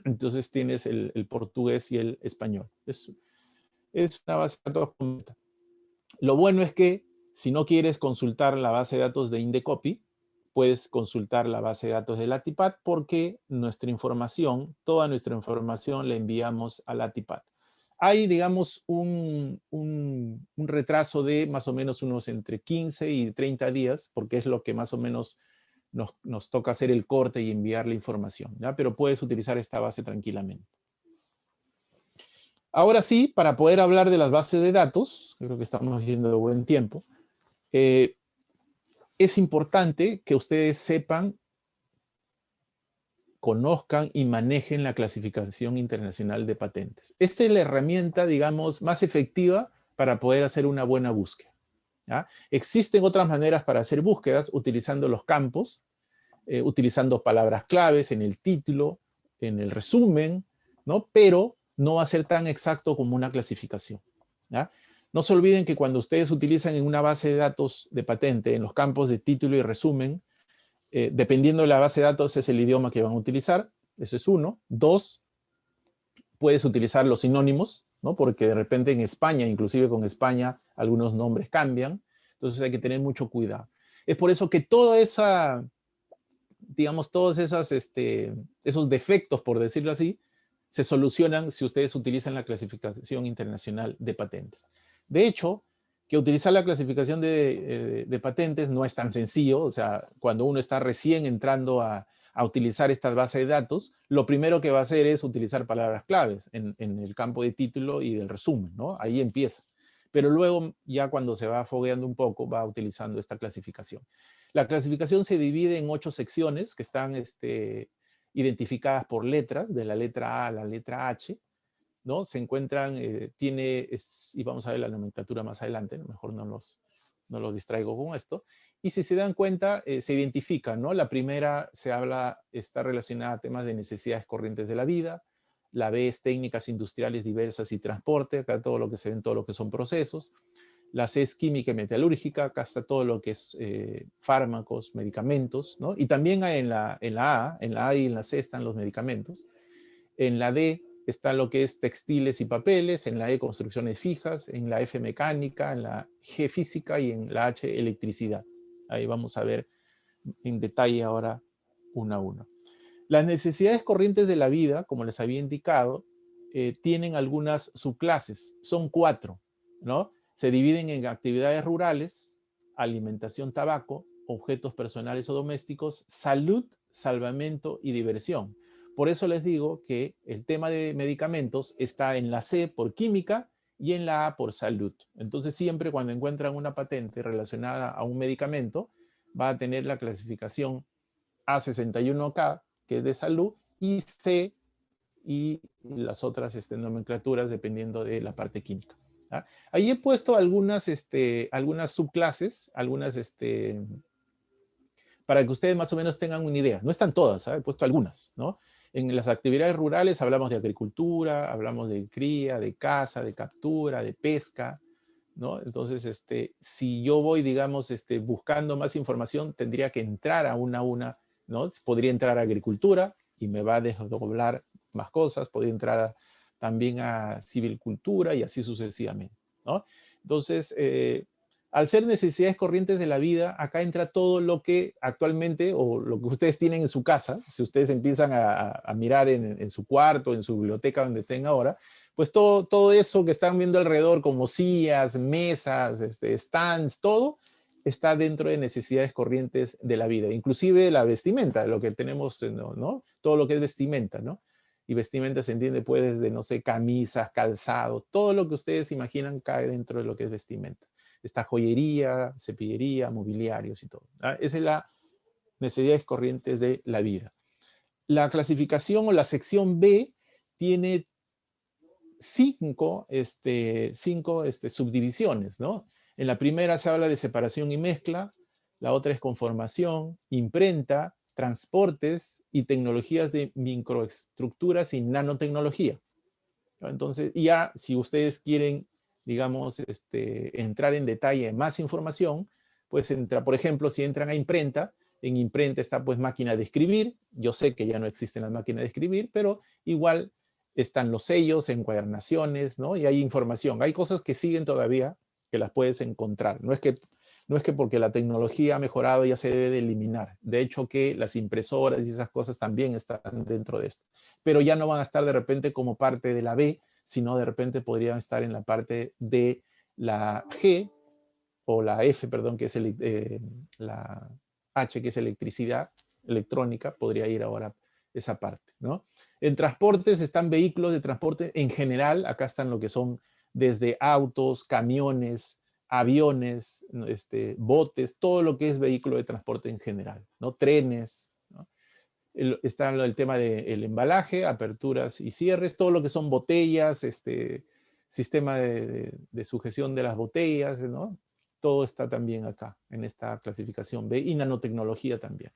Entonces tienes el portugués y el español. Es una base de datos completa. Lo bueno es que si no quieres consultar la base de datos de Indecopy, puedes consultar la base de datos de LATIPAT porque toda nuestra información la enviamos a LATIPAT. Hay, digamos, un retraso de más o menos unos entre 15 y 30 días, porque es lo que más o menos nos toca hacer el corte y enviar la información, ¿ya? Pero puedes utilizar esta base tranquilamente. Ahora sí, para poder hablar de las bases de datos, creo que estamos viendo buen tiempo, es importante que ustedes sepan, conozcan y manejen la clasificación internacional de patentes. Esta es la herramienta, digamos, más efectiva para poder hacer una buena búsqueda. ¿Ya? Existen otras maneras para hacer búsquedas utilizando los campos, utilizando palabras claves en el título, en el resumen, ¿no? Pero no va a ser tan exacto como una clasificación. ¿Ya? No se olviden que cuando ustedes utilizan en una base de datos de patente, en los campos de título y resumen, dependiendo de la base de datos es el idioma que van a utilizar, eso es uno. Dos, puedes utilizar los sinónimos, ¿no? Porque de repente en España, inclusive con España, algunos nombres cambian, entonces hay que tener mucho cuidado. Es por eso que toda esa, digamos, todos esos defectos, por decirlo así, se solucionan si ustedes utilizan la clasificación internacional de patentes. De hecho, que utilizar la clasificación de patentes no es tan sencillo. O sea, cuando uno está recién entrando a utilizar estas bases de datos, lo primero que va a hacer es utilizar palabras claves en el campo de título y del resumen, ¿no? Ahí empieza. Pero luego, ya cuando se va fogueando un poco, va utilizando esta clasificación. La clasificación se divide en 8 secciones que están identificadas por letras, de la letra A a la letra H, ¿no? Se encuentran, y vamos a ver la nomenclatura más adelante, mejor no los distraigo con esto. Y si se dan cuenta, se identifican, ¿no? La primera está relacionada a temas de necesidades corrientes de la vida. La B es técnicas industriales diversas y transporte, acá todo lo que se ven, todo lo que son procesos. La C es química y metalúrgica, acá está todo lo que es fármacos, medicamentos, ¿no? Y también en la A y en la C están los medicamentos. En la D está lo que es textiles y papeles, en la E construcciones fijas, en la F mecánica, en la G física y en la H electricidad. Ahí vamos a ver en detalle ahora uno a uno. Las necesidades corrientes de la vida, como les había indicado, tienen algunas subclases. Son 4, ¿no? Se dividen en actividades rurales, alimentación, tabaco, objetos personales o domésticos, salud, salvamento y diversión. Por eso les digo que el tema de medicamentos está en la C por química y en la A por salud. Entonces siempre cuando encuentran una patente relacionada a un medicamento, va a tener la clasificación A61K, que es de salud, y C y las otras nomenclaturas dependiendo de la parte química. ¿Ah? Ahí he puesto algunas subclases, para que ustedes más o menos tengan una idea. No están todas, he puesto algunas, ¿no? En las actividades rurales hablamos de agricultura, hablamos de cría, de caza, de captura, de pesca, ¿no? Entonces, si yo voy, digamos, buscando más información, tendría que entrar a una, ¿no? Podría entrar a agricultura y me va a desdoblar más cosas, podría entrar también a civilcultura y así sucesivamente, ¿no? Entonces, al ser necesidades corrientes de la vida, acá entra todo lo que actualmente, o lo que ustedes tienen en su casa, si ustedes empiezan a mirar en su cuarto, en su biblioteca donde estén ahora, pues todo eso que están viendo alrededor, como sillas, mesas, stands, todo, está dentro de necesidades corrientes de la vida. Inclusive la vestimenta, lo que tenemos, ¿no? Todo lo que es vestimenta, ¿no? Y vestimenta se entiende, pues, desde, no sé, camisas, calzado, todo lo que ustedes imaginan cae dentro de lo que es vestimenta. Está joyería, cepillería, mobiliarios y todo. ¿Ah? Esa es la necesidades corrientes de la vida. La clasificación o la sección B tiene cinco subdivisiones, ¿no? En la primera se habla de separación y mezcla, la otra es conformación, imprenta, transportes y tecnologías de microestructuras y nanotecnología. Entonces, ya si ustedes quieren, digamos, entrar en detalle en más información, pues entra, por ejemplo, si entran a imprenta, en imprenta está pues máquina de escribir. Yo sé que ya no existen las máquinas de escribir, pero igual están los sellos, encuadernaciones, ¿no? Y hay información. Hay cosas que siguen todavía que las puedes encontrar. No es que porque la tecnología ha mejorado ya se debe de eliminar. De hecho, que las impresoras y esas cosas también están dentro de esto. Pero ya no van a estar de repente como parte de la B, sino de repente podrían estar en la parte de la G, o la F, perdón, que es la H, que es electricidad, electrónica, podría ir ahora esa parte, ¿no? En transportes están vehículos de transporte en general, acá están lo que son desde autos, camiones, aviones, botes, todo lo que es vehículo de transporte en general, ¿no? Trenes, ¿no? Está el tema del embalaje, aperturas y cierres, todo lo que son botellas, sistema de sujeción de las botellas, ¿no? Todo está también acá, en esta clasificación B, y nanotecnología también.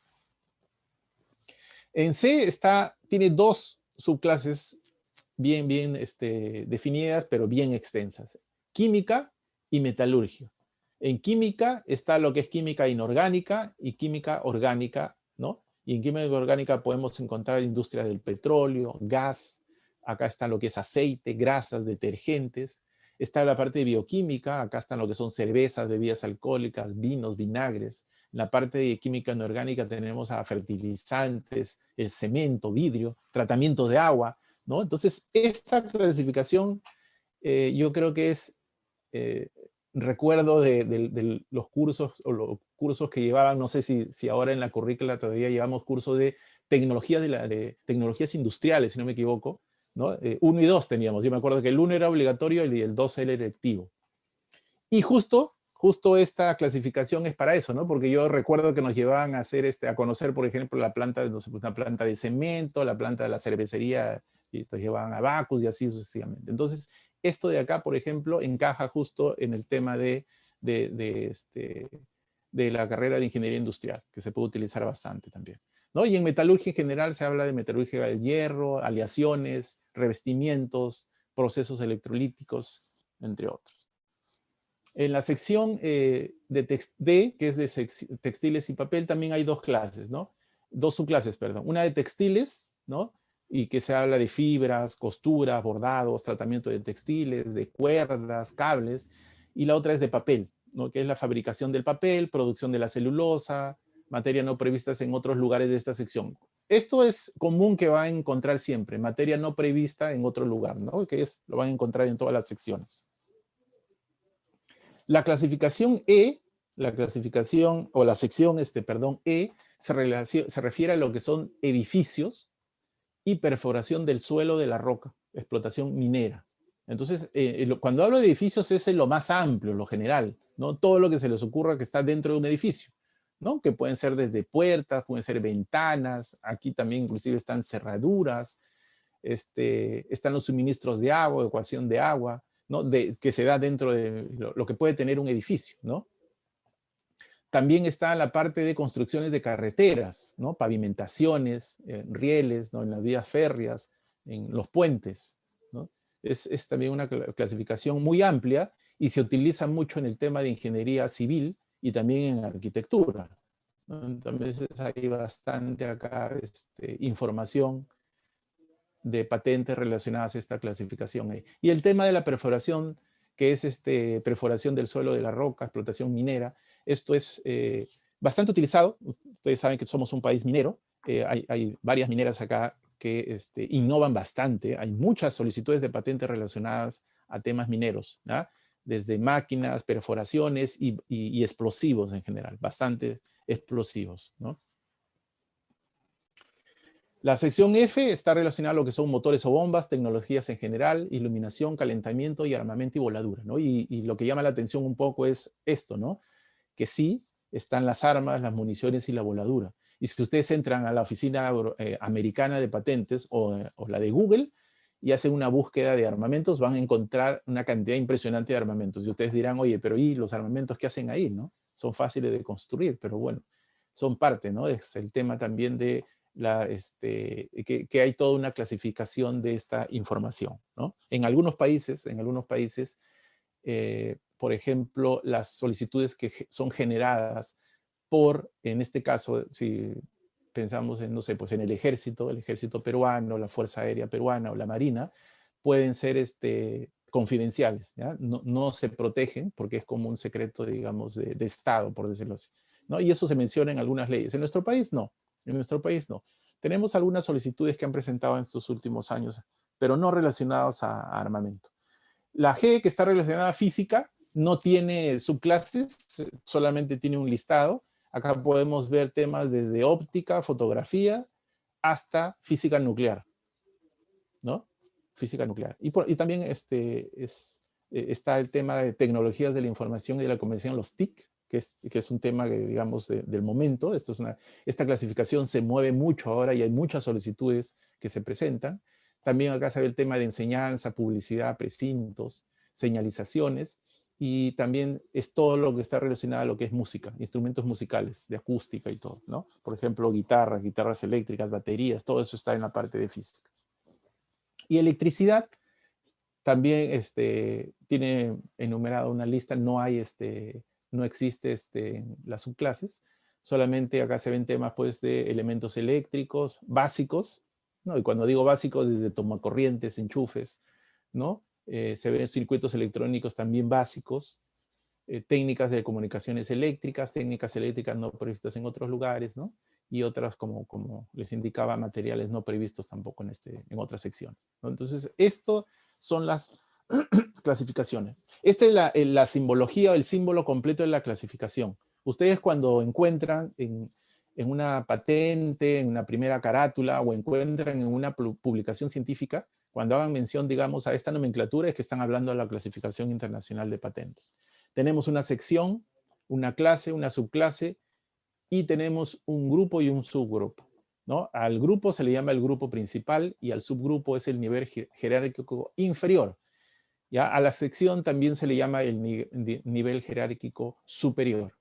En C tiene dos subclases bien definidas, pero bien extensas. Química y metalurgia. En química está lo que es química inorgánica y química orgánica, ¿no? Y en química orgánica podemos encontrar industria del petróleo, gas, acá está lo que es aceite, grasas, detergentes. Está la parte de bioquímica, acá están lo que son cervezas, bebidas alcohólicas, vinos, vinagres. En la parte de química inorgánica tenemos a fertilizantes, el cemento, vidrio, tratamiento de agua, ¿no? Entonces, esta clasificación yo creo que es, recuerdo de los cursos o los cursos que llevaban, no sé si ahora en la currícula todavía llevamos cursos de tecnologías, de tecnologías industriales, si no me equivoco, ¿no? 1 y 2 teníamos. Yo me acuerdo que el 1 era obligatorio y el 2 era electivo. Y justo esta clasificación es para eso, ¿no? Porque yo recuerdo que nos llevaban a hacer a conocer, por ejemplo, la planta, no sé, una planta de cemento, la planta de la cervecería, y nos llevaban a Bacus y así sucesivamente. Entonces, esto de acá, por ejemplo, encaja justo en el tema de la carrera de ingeniería industrial, que se puede utilizar bastante también, ¿no? Y en metalurgia en general se habla de metalurgia del hierro, aleaciones, revestimientos, procesos electrolíticos, entre otros. En la sección D, que es de textiles y papel, también hay dos clases, ¿no? Dos subclases, perdón. Una de textiles, ¿no? Y que se habla de fibras, costuras, bordados, tratamiento de textiles, de cuerdas, cables. Y la otra es de papel, ¿no? Que es la fabricación del papel, producción de la celulosa, materia no previstas en otros lugares de esta sección. Esto es común que van a encontrar siempre, materia no prevista en otro lugar, ¿no? Que lo van a encontrar en todas las secciones. La clasificación E, la clasificación, o la sección, E, se refiere a lo que son edificios y perforación del suelo de la roca, explotación minera. Entonces, cuando hablo de edificios es en lo más amplio, lo general, ¿no? Todo lo que se les ocurra que está dentro de un edificio, ¿no? Que pueden ser desde puertas, pueden ser ventanas, aquí también inclusive están cerraduras, están los suministros de agua, ecuación de agua, ¿no? Que se da dentro de lo que puede tener un edificio, ¿no? También está la parte de construcciones de carreteras, ¿no? Pavimentaciones, rieles, ¿no? En las vías férreas, en los puentes, ¿no? Es también una clasificación muy amplia y se utiliza mucho en el tema de ingeniería civil y también en arquitectura, ¿no? Entonces hay bastante acá información de patentes relacionadas a esta clasificación. Y el tema de la perforación, que es perforación del suelo de la roca, explotación minera, esto es bastante utilizado. Ustedes saben que somos un país minero, hay varias mineras acá que innovan bastante, hay muchas solicitudes de patentes relacionadas a temas mineros, ¿ya? Desde máquinas, perforaciones y explosivos en general, bastante explosivos, ¿no? La sección F está relacionada a lo que son motores o bombas, tecnologías en general, iluminación, calentamiento y armamento y voladura, ¿no? Y lo que llama la atención un poco es esto, ¿no? Que sí están las armas, las municiones y la voladura. Y si ustedes entran a la oficina americana de patentes o la de Google y hacen una búsqueda de armamentos, van a encontrar una cantidad impresionante de armamentos. Y ustedes dirán, oye, pero ¿y los armamentos qué hacen ahí, no? Son fáciles de construir, pero bueno, son parte, ¿no? Es el tema también de que hay toda una clasificación de esta información, ¿no? En algunos países, por ejemplo, las solicitudes que son generadas por, en este caso, si pensamos en, no sé, pues en el ejército peruano, la Fuerza Aérea Peruana o la Marina, pueden ser confidenciales, ¿ya? No se protegen porque es como un secreto, digamos, de Estado, por decirlo así, ¿no? Y eso se menciona en algunas leyes. En nuestro país, no. En nuestro país, no. Tenemos algunas solicitudes que han presentado en estos últimos años, pero no relacionadas a armamento. La G, que está relacionada a física, no tiene subclases, solamente tiene un listado. Acá podemos ver temas desde óptica, fotografía, hasta física nuclear, ¿no? Física nuclear. Y también está el tema de tecnologías de la información y de la comunicación, los TIC, que es un tema, digamos, del momento. Esta clasificación se mueve mucho ahora y hay muchas solicitudes que se presentan. También acá se ve el tema de enseñanza, publicidad, precintos, señalizaciones, y también es todo lo que está relacionado a lo que es música, instrumentos musicales, de acústica y todo, ¿no? Por ejemplo, guitarras eléctricas, baterías, todo eso está en la parte de física. Y electricidad también tiene enumerada una lista, no existe las subclases, solamente acá se ven temas pues de elementos eléctricos básicos, ¿no? Y cuando digo básicos, desde tomacorrientes, enchufes, ¿no? Se ven circuitos electrónicos también básicos, técnicas de comunicaciones eléctricas, técnicas eléctricas no previstas en otros lugares, ¿no? Y otras, como les indicaba, materiales no previstos tampoco en otras secciones, ¿no? Entonces, esto son las clasificaciones. Esta es la simbología o el símbolo completo de la clasificación. Ustedes cuando encuentran en una patente, en una primera carátula o encuentran en una publicación científica, cuando hagan mención, digamos, a esta nomenclatura, es que están hablando de la clasificación internacional de patentes. Tenemos una sección, una clase, una subclase y tenemos un grupo y un subgrupo, ¿no? Al grupo se le llama el grupo principal y al subgrupo es el nivel jerárquico inferior. ¿Ya? A la sección también se le llama el nivel jerárquico superior.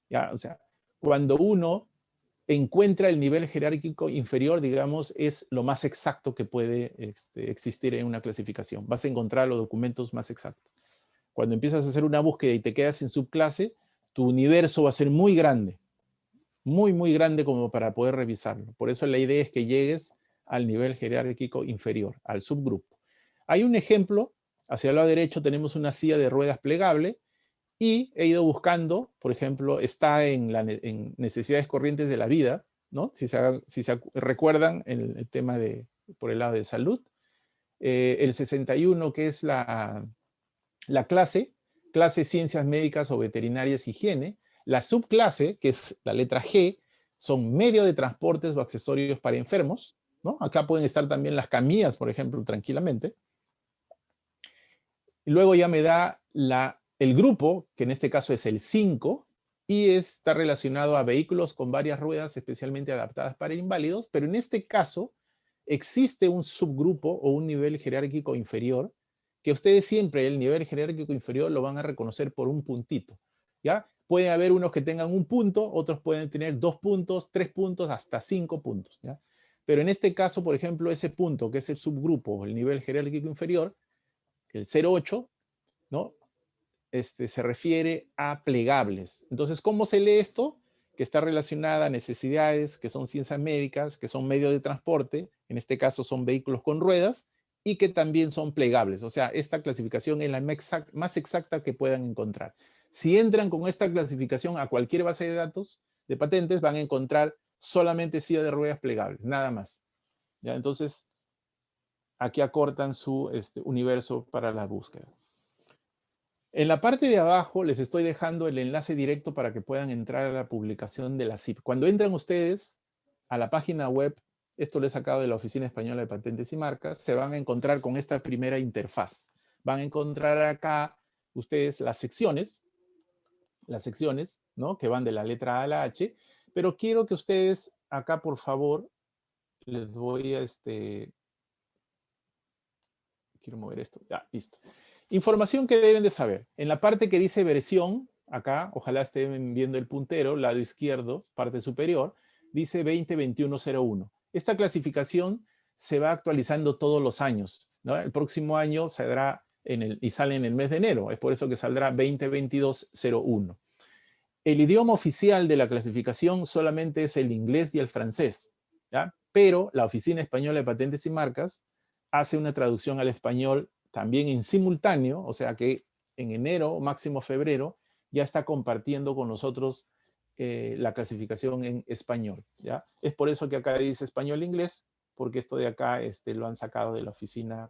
¿Ya? O sea, cuando uno encuentra el nivel jerárquico inferior, digamos, es lo más exacto que puede existir en una clasificación. Vas a encontrar los documentos más exactos. Cuando empiezas a hacer una búsqueda y te quedas en subclase, tu universo va a ser muy grande, muy, muy grande como para poder revisarlo. Por eso la idea es que llegues al nivel jerárquico inferior, al subgrupo. Hay un ejemplo, hacia el lado derecho tenemos una silla de ruedas plegable y he ido buscando, por ejemplo, está en necesidades corrientes de la vida, ¿no? Si se recuerdan el tema por el lado de salud. El 61, que es la clase Ciencias Médicas o Veterinarias Higiene. La subclase, que es la letra G, son medio de transportes o accesorios para enfermos, ¿no? Acá pueden estar también las camillas, por ejemplo, tranquilamente. Y luego ya me da el grupo, que en este caso es el 5, y está relacionado a vehículos con varias ruedas especialmente adaptadas para inválidos, pero en este caso existe un subgrupo o un nivel jerárquico inferior, que ustedes siempre el nivel jerárquico inferior lo van a reconocer por un puntito, ¿ya? Puede haber unos que tengan un punto, otros pueden tener 2 puntos, 3 puntos, hasta 5 puntos, ¿ya? Pero en este caso, por ejemplo, ese punto, que es el subgrupo, el nivel jerárquico inferior, el 08, ¿no? se refiere a plegables. Entonces, ¿cómo se lee esto? Que está relacionada a necesidades, que son ciencias médicas, que son medios de transporte, en este caso son vehículos con ruedas, y que también son plegables. O sea, esta clasificación es la más exacta que puedan encontrar. Si entran con esta clasificación a cualquier base de datos de patentes, van a encontrar solamente silla de ruedas plegables, nada más. ¿Ya? Entonces, aquí acortan su universo para la búsqueda. En la parte de abajo les estoy dejando el enlace directo para que puedan entrar a la publicación de la CIP. Cuando entran ustedes a la página web, esto lo he sacado de la Oficina Española de Patentes y Marcas, se van a encontrar con esta primera interfaz. Van a encontrar acá ustedes las secciones, ¿no? Que van de la letra A a la H, pero quiero que ustedes acá, por favor, les voy a quiero mover esto. Ya, listo. Información que deben de saber. En la parte que dice versión, acá, ojalá estén viendo el puntero, lado izquierdo, parte superior, dice 2021-01. Esta clasificación se va actualizando todos los años, ¿no? El próximo año saldrá y sale en el mes de enero. Es por eso que saldrá 2022-01. El idioma oficial de la clasificación solamente es el inglés y el francés, ¿ya? Pero la Oficina Española de Patentes y Marcas hace una traducción al español también en simultáneo, o sea que en enero, máximo febrero, ya está compartiendo con nosotros la clasificación en español, ¿ya? Es por eso que acá dice español-inglés, porque esto de acá lo han sacado de la oficina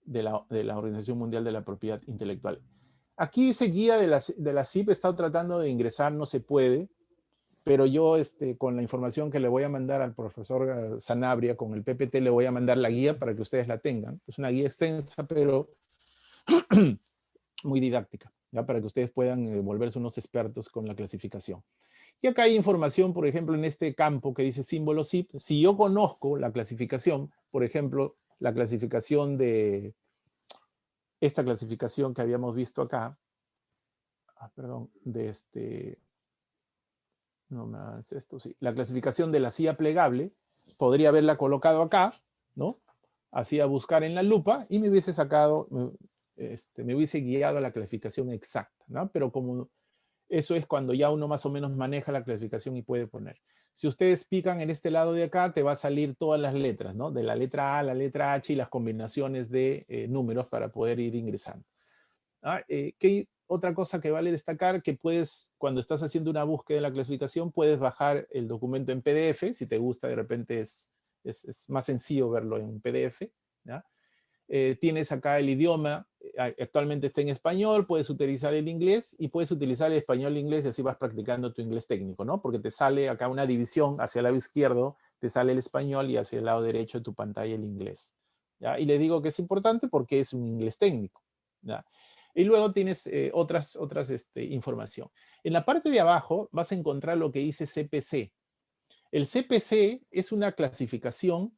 de la Organización Mundial de la Propiedad Intelectual. Aquí dice guía de la CIP, he estado tratando de ingresar, no se puede, pero yo con la información que le voy a mandar al profesor Sanabria, con el PPT le voy a mandar la guía para que ustedes la tengan. Es una guía extensa, pero muy didáctica, ¿ya? Para que ustedes puedan volverse unos expertos con la clasificación. Y acá hay información, por ejemplo, en este campo que dice símbolo CIP. Si yo conozco la clasificación, por ejemplo, la clasificación de esta clasificación que habíamos visto acá, perdón, no me avance esto, sí, la clasificación de la silla plegable, podría haberla colocado acá, ¿no? Hacía buscar en la lupa y me hubiese sacado, me hubiese guiado a la clasificación exacta, ¿no? Pero como eso es cuando ya uno más o menos maneja la clasificación y puede poner. Si ustedes pican en este lado de acá, te va a salir todas las letras, ¿no? De la letra A a la letra H y las combinaciones de números para poder ir ingresando. ¿Qué otra cosa que vale destacar? Que puedes, cuando estás haciendo una búsqueda en la clasificación, puedes bajar el documento en PDF. Si te gusta, de repente es más sencillo verlo en PDF, ¿ya? Tienes acá el idioma, actualmente está en español, puedes utilizar el inglés y puedes utilizar el español e inglés y así vas practicando tu inglés técnico, ¿no? Porque te sale acá una división, hacia el lado izquierdo te sale el español y hacia el lado derecho de tu pantalla el inglés, ¿ya? Y le digo que es importante porque es un inglés técnico, ¿ya? Y luego tienes otras información. En la parte de abajo vas a encontrar lo que dice CPC. El CPC es una clasificación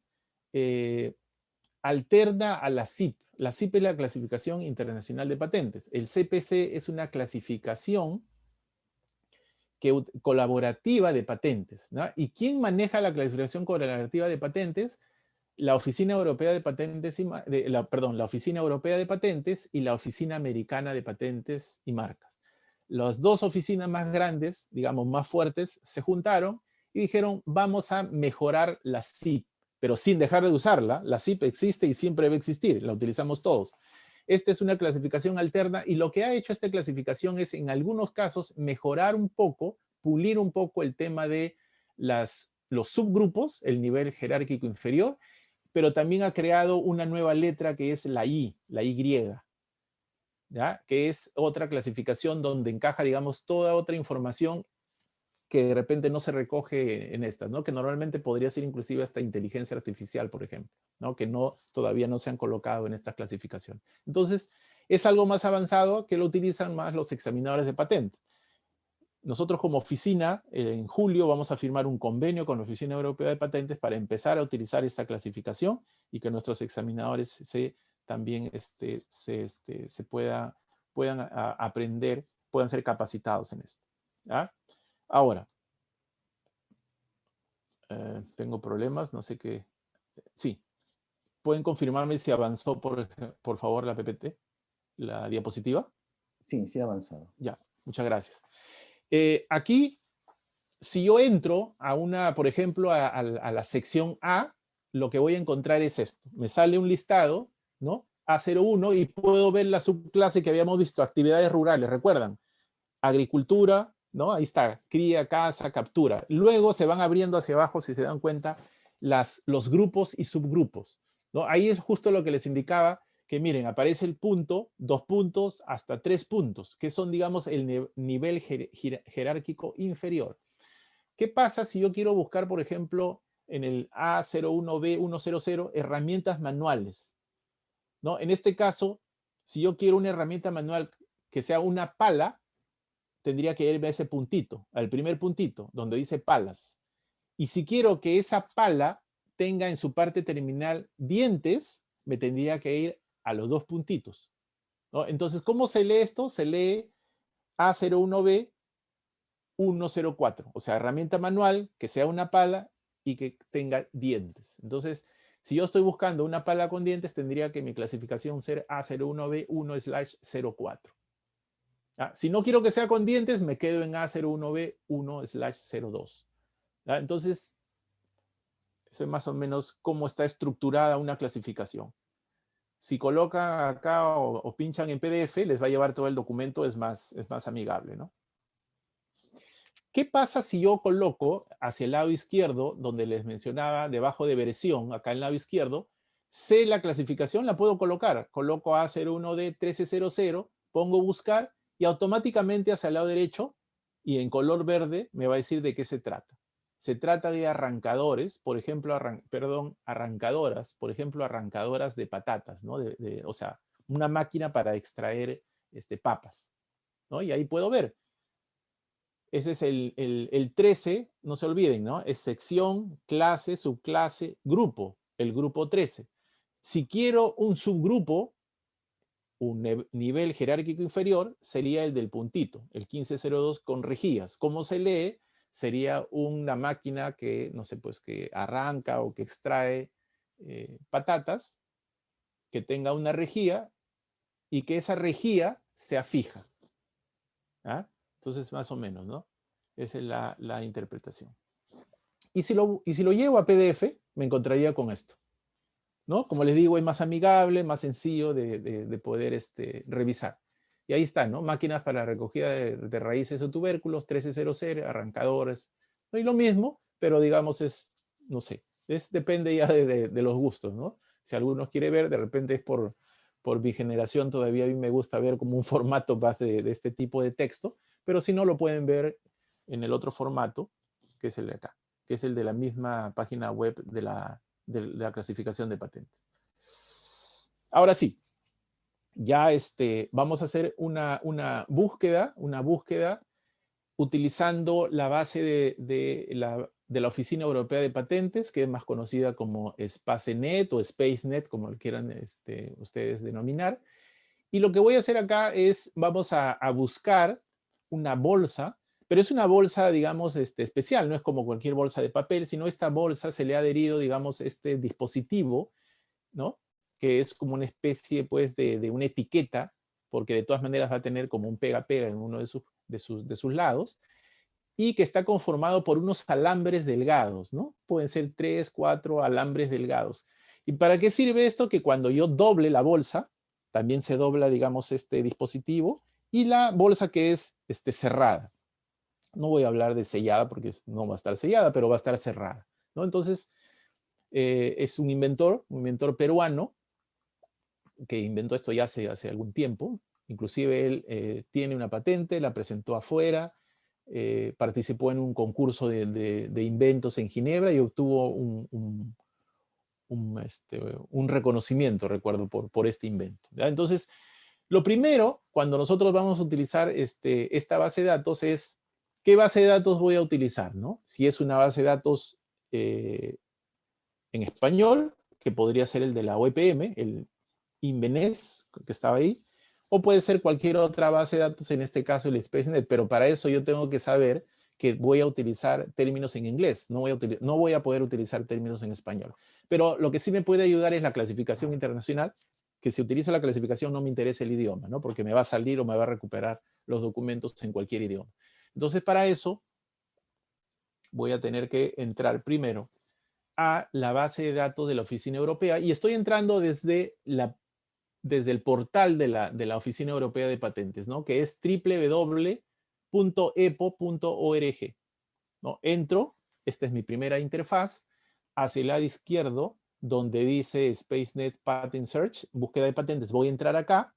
alterna a la CIP. La CIP es la Clasificación Internacional de Patentes. El CPC es una clasificación colaborativa de patentes, ¿no? ¿Y quién maneja la clasificación colaborativa de patentes? La Oficina Europea de Patentes la Oficina Europea de Patentes y la Oficina Americana de Patentes y Marcas. Las dos oficinas más grandes, digamos, más fuertes, se juntaron y dijeron, vamos a mejorar la CIP, pero sin dejar de usarla. La CIP existe y siempre va a existir, la utilizamos todos. Esta es una clasificación alterna y lo que ha hecho esta clasificación es, en algunos casos, mejorar un poco, pulir un poco el tema de los subgrupos, el nivel jerárquico inferior, pero también ha creado una nueva letra que es la Y, ¿ya? Que es otra clasificación donde encaja, digamos, toda otra información que de repente no se recoge en estas, ¿no? Que normalmente podría ser inclusive hasta inteligencia artificial, por ejemplo, ¿no? Que todavía no se han colocado en esta clasificación. Entonces, es algo más avanzado que lo utilizan más los examinadores de patentes. Nosotros como oficina, en julio vamos a firmar un convenio con la Oficina Europea de Patentes para empezar a utilizar esta clasificación y que nuestros examinadores también puedan aprender, puedan ser capacitados en esto, ¿ya? Ahora, tengo problemas, no sé qué. Sí, ¿pueden confirmarme si avanzó, por favor, la PPT, la diapositiva?
Sí, sí ha avanzado.
Ya, muchas gracias. Aquí, si yo entro a una, por ejemplo, a la sección A, lo que voy a encontrar es esto. Me sale un listado, ¿no? A01 y puedo ver la subclase que habíamos visto, actividades rurales, ¿recuerdan? Agricultura, ¿no? Ahí está, cría, caza, captura. Luego se van abriendo hacia abajo, si se dan cuenta, los grupos y subgrupos, ¿no? Ahí es justo lo que les indicaba, que miren, aparece el punto, 2 puntos, hasta 3 puntos, que son, digamos, el nivel jerárquico inferior. ¿Qué pasa si yo quiero buscar, por ejemplo, en el A01B100 herramientas manuales? ¿No? En este caso, si yo quiero una herramienta manual que sea una pala, tendría que irme a ese puntito, al primer puntito, donde dice palas. Y si quiero que esa pala tenga en su parte terminal dientes, me tendría que ir a los 2 puntitos, ¿no? Entonces, ¿cómo se lee esto? Se lee A01B 104, o sea, herramienta manual que sea una pala y que tenga dientes. Entonces, si yo estoy buscando una pala con dientes, tendría que mi clasificación ser A01B1/04. Si no quiero que sea con dientes, me quedo en A01B1/02. Entonces, eso es más o menos cómo está estructurada una clasificación. Si colocan acá o pinchan en PDF, les va a llevar todo el documento, es más amigable, ¿no? ¿Qué pasa si yo coloco hacia el lado izquierdo, donde les mencionaba, debajo de versión, acá en el lado izquierdo, sé la clasificación, la puedo colocar. Coloco A01D1300, pongo buscar y automáticamente hacia el lado derecho y en color verde me va a decir de qué se trata. Se trata de arrancadores, por ejemplo, arrancadoras, por ejemplo, arrancadoras de patatas, ¿no? O sea, una máquina para extraer papas, ¿no? Y ahí puedo ver. Ese es el 13, no se olviden, ¿no? Es sección, clase, subclase, grupo, el grupo 13. Si quiero un subgrupo, un nivel jerárquico inferior, sería el del puntito, el 1502 con rejías. ¿Cómo se lee? Sería una máquina que, no sé, pues que arranca o que extrae patatas, que tenga una rejilla y que esa rejilla sea fija. ¿Ah? Entonces, más o menos, ¿no? Esa es la interpretación. Y si lo llevo a PDF, me encontraría con esto, ¿no? Como les digo, es más amigable, más sencillo de poder revisar. Y ahí está, ¿no? Máquinas para la recogida de raíces o tubérculos, 1300, arrancadores. ¿No? Y lo mismo, pero digamos no sé, depende ya de los gustos, ¿no? Si algunos quiere ver, de repente es por mi generación, todavía a mí me gusta ver como un formato más de este tipo de texto, pero si no, lo pueden ver en el otro formato, que es el de acá, que es el de la misma página web de la clasificación de patentes. Ahora sí, ya vamos a hacer una búsqueda utilizando la base de la Oficina Europea de Patentes, que es más conocida como SpaceNet o SpaceNet, como lo quieran ustedes denominar. Y lo que voy a hacer acá es, vamos a buscar una bolsa, pero es una bolsa, digamos, especial, no es como cualquier bolsa de papel, sino esta bolsa se le ha adherido, digamos, este dispositivo, ¿no? Que es como una especie, pues, de una etiqueta, porque de todas maneras va a tener como un pega-pega en uno de sus lados, y que está conformado por unos alambres delgados, ¿no? Pueden ser 3, 4 alambres delgados. ¿Y para qué sirve esto? Que cuando yo doble la bolsa, también se dobla, digamos, este dispositivo, y la bolsa que es cerrada. No voy a hablar de sellada porque no va a estar sellada, pero va a estar cerrada, ¿no? Entonces, es un inventor peruano, que inventó esto ya hace algún tiempo. Inclusive él tiene una patente, la presentó afuera, participó en un concurso de inventos en Ginebra y obtuvo un reconocimiento, recuerdo, por este invento, ¿ya? Entonces, lo primero, cuando nosotros vamos a utilizar esta base de datos es, ¿qué base de datos voy a utilizar, ¿no? Si es una base de datos en español, que podría ser el de la OEPM, el Invenes, que estaba ahí, o puede ser cualquier otra base de datos, en este caso el SpaceNet, pero para eso yo tengo que saber que voy a utilizar términos en inglés, no voy a poder utilizar términos en español. Pero lo que sí me puede ayudar es la clasificación internacional, que si utilizo la clasificación no me interesa el idioma, ¿no? Porque me va a salir o me va a recuperar los documentos en cualquier idioma. Entonces, para eso voy a tener que entrar primero a la base de datos de la Oficina Europea y estoy entrando desde el portal de la Oficina Europea de Patentes, ¿no? Que es www.epo.org, ¿no? Entro, esta es mi primera interfaz, hacia el lado izquierdo, donde dice SpaceNet Patent Search, búsqueda de patentes, voy a entrar acá,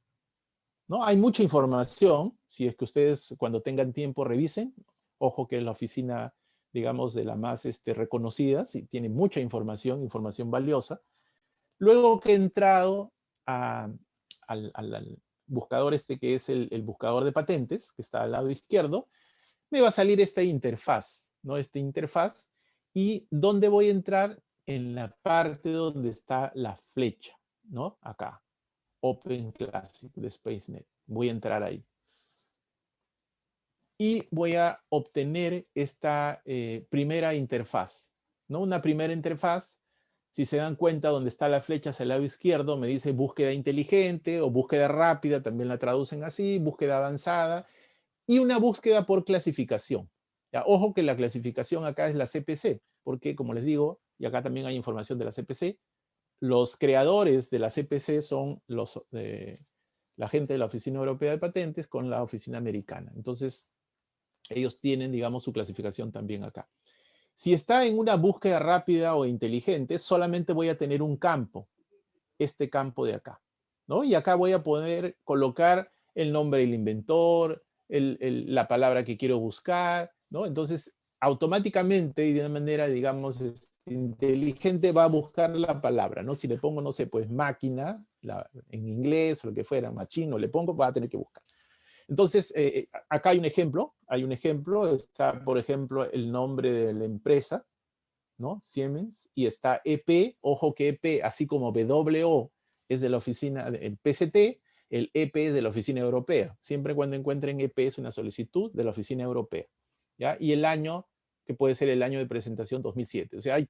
¿no? Hay mucha información, si es que ustedes cuando tengan tiempo revisen, ojo que es la oficina, digamos, de la más reconocida, sí, tiene mucha información, información valiosa. Luego que he entrado al buscador que es el buscador de patentes, que está al lado izquierdo, me va a salir esta interfaz, ¿no? Esta interfaz, y ¿dónde voy a entrar? En la parte donde está la flecha, ¿no? Acá, Open Classic de SpaceNet. Voy a entrar ahí. Y voy a obtener esta primera interfaz, ¿no? Una primera interfaz, si se dan cuenta, donde está la flecha hacia el lado izquierdo, me dice búsqueda inteligente o búsqueda rápida, también la traducen así, búsqueda avanzada, y una búsqueda por clasificación. Ya, ojo que la clasificación acá es la CPC, porque como les digo, y acá también hay información de la CPC, los creadores de la CPC son la gente de la Oficina Europea de Patentes con la oficina americana. Entonces, ellos tienen, digamos, su clasificación también acá. Si está en una búsqueda rápida o inteligente, solamente voy a tener un campo, este campo de acá, ¿no? Y acá voy a poder colocar el nombre del inventor, la palabra que quiero buscar, ¿no? Entonces, automáticamente y de una manera, digamos, inteligente va a buscar la palabra, ¿no? Si le pongo, no sé, pues máquina, en inglés o lo que fuera, machino, le pongo, va a tener que buscar. Entonces, acá hay un ejemplo, está, por ejemplo, el nombre de la empresa, ¿no? Siemens, y está EP, ojo que EP, así como WO es de la oficina, el PCT, el EP es de la oficina europea. Siempre cuando encuentren EP es una solicitud de la oficina europea, ¿ya? Y el año, que puede ser el año de presentación 2007. O sea, hay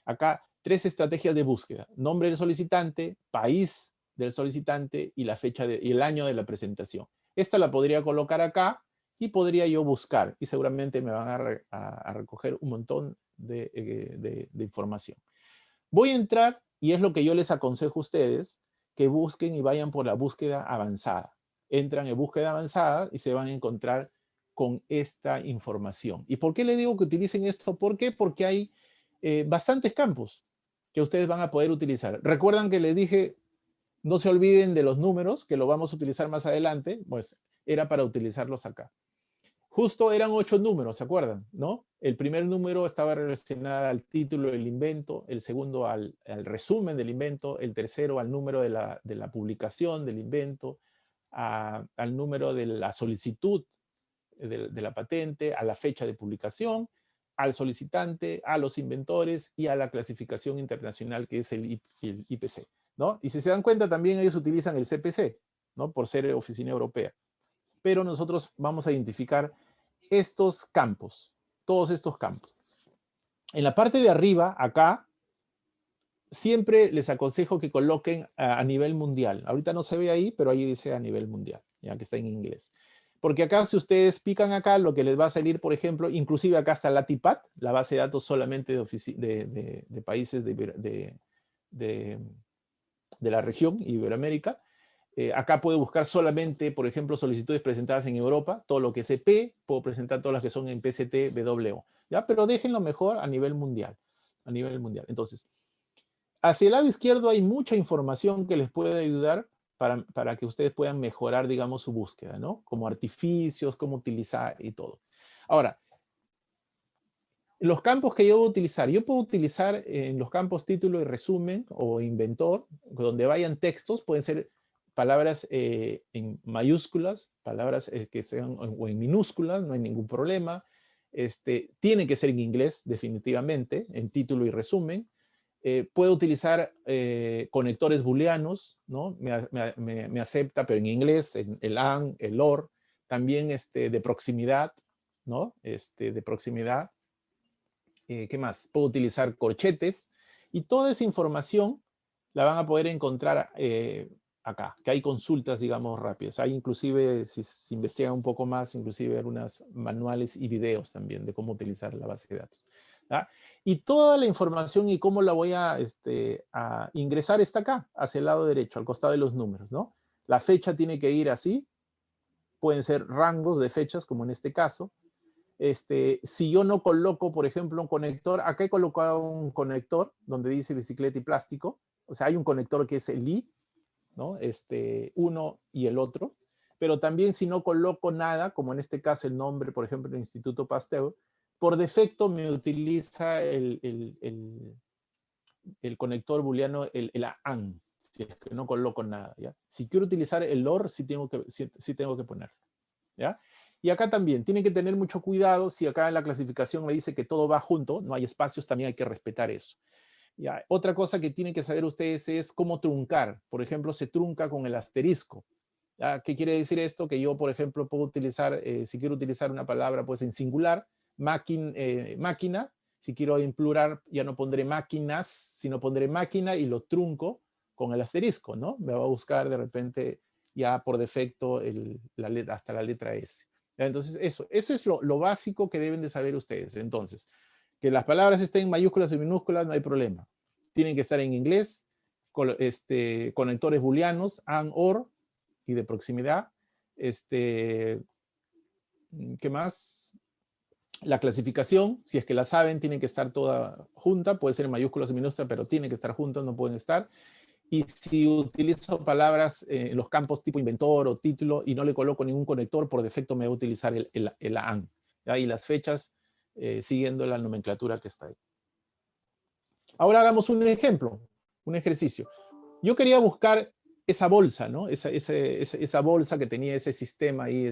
acá tres estrategias de búsqueda: nombre del solicitante, país del solicitante y la fecha y el año de la presentación. Esta la podría colocar acá y podría yo buscar y seguramente me van a recoger un montón de información. Voy a entrar, y es lo que yo les aconsejo a ustedes, que busquen y vayan por la búsqueda avanzada. Entran en búsqueda avanzada y se van a encontrar con esta información. ¿Y por qué les digo que utilicen esto? ¿Por qué? Porque hay bastantes campos que ustedes van a poder utilizar. Recuerdan que les dije, no se olviden de los números, que lo vamos a utilizar más adelante, pues era para utilizarlos acá. Justo eran 8 números, ¿se acuerdan? ¿No? El primer número estaba relacionado al título del invento, el segundo al resumen del invento, el tercero al número de la publicación del invento, al número de la solicitud de la patente, a la fecha de publicación, al solicitante, a los inventores y a la clasificación internacional que es el IPC, ¿no? Y si se dan cuenta también ellos utilizan el CPC, ¿no? Por ser oficina europea. Pero nosotros vamos a identificar estos campos, todos estos campos. En la parte de arriba, acá, siempre les aconsejo que coloquen a nivel mundial. Ahorita no se ve ahí, pero ahí dice a nivel mundial, ya que está en inglés. Porque acá, si ustedes pican acá, lo que les va a salir, por ejemplo, inclusive acá está la TIPAT, la base de datos solamente de países de la región Iberoamérica. Acá puedo buscar solamente, por ejemplo, solicitudes presentadas en Europa, todo lo que es EP, puedo presentar todas las que son en PCT, WO, ¿ya? Pero déjenlo mejor a nivel mundial, Entonces, hacia el lado izquierdo hay mucha información que les puede ayudar para que ustedes puedan mejorar, digamos, su búsqueda, ¿no? Como artificios, cómo utilizar y todo. Ahora, los campos que yo puedo utilizar en los campos título y resumen o inventor, donde vayan textos, pueden ser palabras en mayúsculas, palabras que sean o en minúsculas, no hay ningún problema. Tiene que ser en inglés, definitivamente, en título y resumen. Puedo utilizar conectores booleanos, ¿no? Me acepta, pero en inglés, el AND, el OR, también de proximidad, ¿no? De proximidad. ¿Qué más? Puedo utilizar corchetes y toda esa información la van a poder encontrar acá, que hay consultas, digamos, rápidas. Hay inclusive, si se investigan un poco más, inclusive algunos manuales y videos también de cómo utilizar la base de datos. ¿Ah? Y toda la información y cómo la voy a ingresar está acá, hacia el lado derecho, al costado de los números, ¿no? La fecha tiene que ir así, pueden ser rangos de fechas, como en este caso. Si yo no coloco, por ejemplo, un conector, acá he colocado un conector donde dice bicicleta y plástico, o sea, hay un conector que es el I, ¿no? Uno y el otro, pero también si no coloco nada, como en este caso el nombre, por ejemplo, del Instituto Pasteur, por defecto me utiliza el conector booleano, el AND, si es que no coloco nada, ¿ya? Si quiero utilizar el OR, sí tengo que poner, ¿ya? Y acá también, tienen que tener mucho cuidado, si acá en la clasificación me dice que todo va junto, no hay espacios, también hay que respetar eso. ¿Ya? Otra cosa que tienen que saber ustedes es cómo truncar. Por ejemplo, se trunca con el asterisco. ¿Ya? ¿Qué quiere decir esto? Que yo, por ejemplo, puedo utilizar, si quiero utilizar una palabra pues en singular, máquina. Si quiero en plural, ya no pondré máquinas, sino pondré máquina y lo trunco con el asterisco, ¿no? Me va a buscar de repente ya por defecto hasta la letra S. ¿Ya? Entonces, eso es lo básico que deben de saber ustedes. Entonces, que las palabras estén en mayúsculas y minúsculas, no hay problema. Tienen que estar en inglés, conectores booleanos, AND, OR, y de proximidad. ¿Qué más? La clasificación, si es que la saben, tienen que estar toda junta, puede ser en mayúsculas y minúsculas, pero tienen que estar juntas, no pueden estar. Y si utilizo palabras en los campos tipo inventor o título y no le coloco ningún conector, por defecto me va a utilizar el AND. ¿Ya? Y las fechas siguiendo la nomenclatura que está ahí. Ahora hagamos un ejemplo, un ejercicio. Yo quería buscar esa bolsa, ¿no? Esa bolsa que tenía ese sistema ahí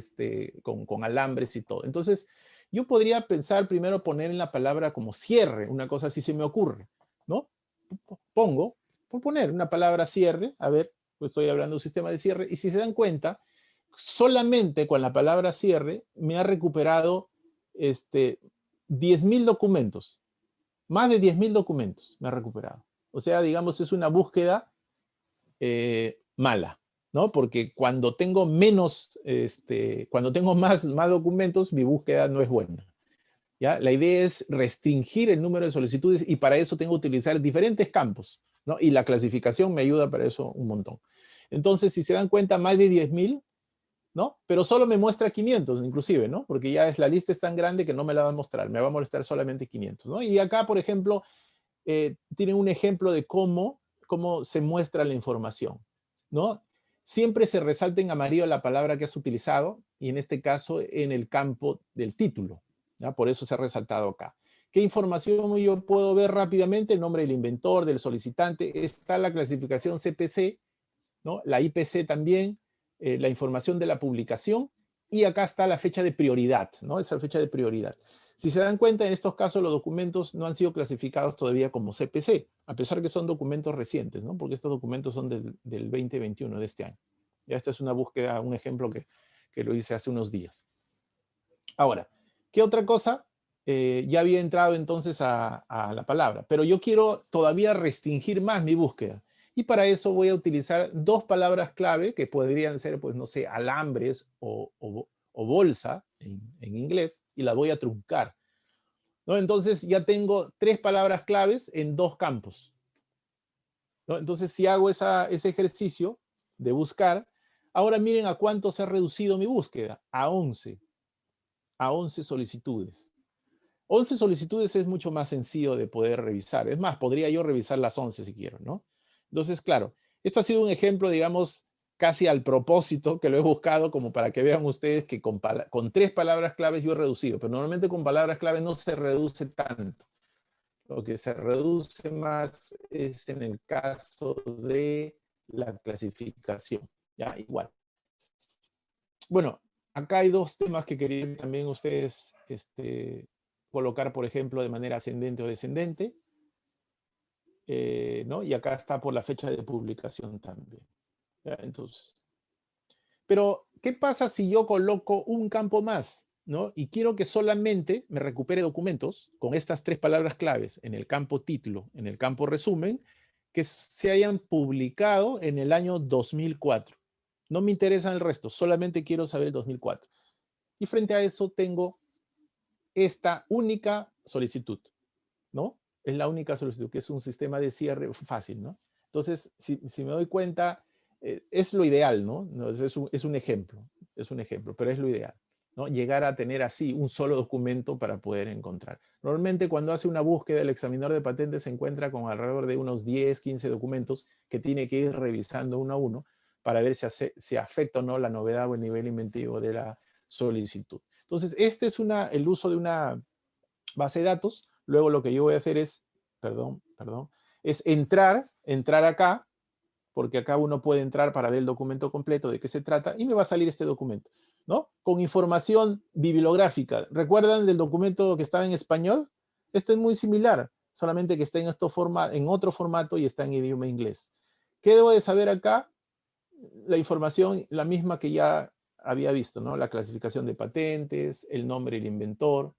con alambres y todo. Entonces, yo podría pensar primero poner en la palabra como cierre, una cosa así se me ocurre, ¿no? Pongo, por poner una palabra cierre, a ver, pues estoy hablando de un sistema de cierre, y si se dan cuenta, solamente con la palabra cierre me ha recuperado 10.000 documentos, más de 10.000 documentos me ha recuperado. O sea, digamos, es una búsqueda mala, ¿no? Porque cuando tengo cuando tengo más documentos, mi búsqueda no es buena. ¿Ya? La idea es restringir el número de solicitudes y para eso tengo que utilizar diferentes campos, ¿no? Y la clasificación me ayuda para eso un montón. Entonces, si se dan cuenta, más de 10.000, ¿no? Pero solo me muestra 500 inclusive, ¿no? Porque ya la lista es tan grande que no me la va a mostrar, me va a molestar solamente 500, ¿no? Y acá, por ejemplo, tienen un ejemplo de cómo se muestra la información, ¿no? Siempre se resalta en amarillo la palabra que has utilizado y en este caso en el campo del título, ¿ya? Por eso se ha resaltado acá. ¿Qué información yo puedo ver rápidamente? El nombre del inventor, del solicitante, está la clasificación CPC, ¿no? La IPC también, la información de la publicación y acá está la fecha de prioridad, ¿no? Esa fecha de prioridad. Si se dan cuenta, en estos casos los documentos no han sido clasificados todavía como CPC, a pesar que son documentos recientes, ¿no? Porque estos documentos son del 2021, de este año. Ya esta es una búsqueda, un ejemplo que lo hice hace unos días. Ahora, ¿qué otra cosa? Ya había entrado entonces a la palabra, pero yo quiero todavía restringir más mi búsqueda. Y para eso voy a utilizar dos palabras clave que podrían ser, pues, no sé, alambres o bolsa en inglés, y las voy a truncar, ¿no? Entonces ya tengo tres palabras claves en dos campos, ¿no? Entonces si hago ese ejercicio de buscar, ahora miren a cuánto se ha reducido mi búsqueda, a 11 solicitudes. 11 solicitudes es mucho más sencillo de poder revisar. Es más, podría yo revisar las 11 si quiero, ¿no? Entonces, claro, esto ha sido un ejemplo, digamos, casi al propósito, que lo he buscado como para que vean ustedes que con tres palabras claves yo he reducido, pero normalmente con palabras claves no se reduce tanto. Lo que se reduce más es en el caso de la clasificación. Ya, igual. Bueno, acá hay dos temas que querían también ustedes colocar, por ejemplo, de manera ascendente o descendente, ¿no? Y acá está por la fecha de publicación también. ¿Ya? Entonces, pero, ¿qué pasa si yo coloco un campo más, ¿no? Y quiero que solamente me recupere documentos con estas tres palabras claves en el campo título, en el campo resumen que se hayan publicado en el año 2004. No me interesa el resto, solamente quiero saber el 2004. Y frente a eso tengo esta única solicitud, ¿no? Es la única solicitud, que es un sistema de cierre fácil, ¿no? Entonces, si me doy cuenta, es lo ideal, ¿no? Es un ejemplo, pero es lo ideal, ¿no? Llegar a tener así un solo documento para poder encontrar. Normalmente cuando hace una búsqueda el examinador de patentes se encuentra con alrededor de unos 10, 15 documentos que tiene que ir revisando uno a uno para ver si afecta o no la novedad o el nivel inventivo de la solicitud. Entonces, este es el uso de una base de datos. Luego lo que yo voy a hacer es, es entrar acá, porque acá uno puede entrar para ver el documento completo de qué se trata, y me va a salir este documento, ¿no? Con información bibliográfica. ¿Recuerdan del documento que estaba en español? Esto es muy similar, solamente que está en otro formato y está en idioma inglés. ¿Qué debo de saber acá? La información, la misma que ya había visto, ¿no? La clasificación de patentes, el nombre del inventor,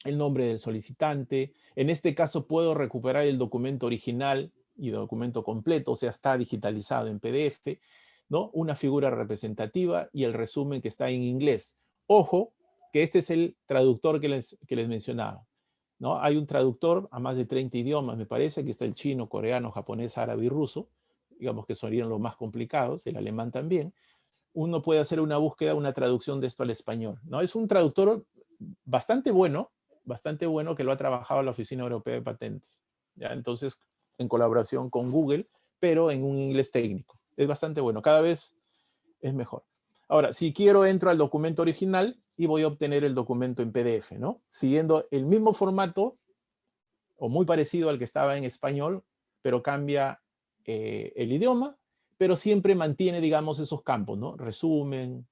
el nombre del solicitante. En este caso puedo recuperar el documento original y el documento completo, o sea, está digitalizado en PDF, ¿no? Una figura representativa y el resumen que está en inglés. Ojo, que este es el traductor que les mencionaba, ¿no? Hay un traductor a más de 30 idiomas, me parece, que está el chino, coreano, japonés, árabe y ruso, digamos que serían los más complicados, el alemán también. Uno puede hacer una búsqueda, una traducción de esto al español, ¿no? Es un traductor bastante bueno que lo ha trabajado la Oficina Europea de Patentes, ¿ya? Entonces, en colaboración con Google, pero en un inglés técnico. Es bastante bueno, cada vez es mejor. Ahora, si quiero, entro al documento original y voy a obtener el documento en PDF, ¿no? Siguiendo el mismo formato, o muy parecido al que estaba en español, pero cambia el idioma, pero siempre mantiene, digamos, esos campos, ¿no? Resumen,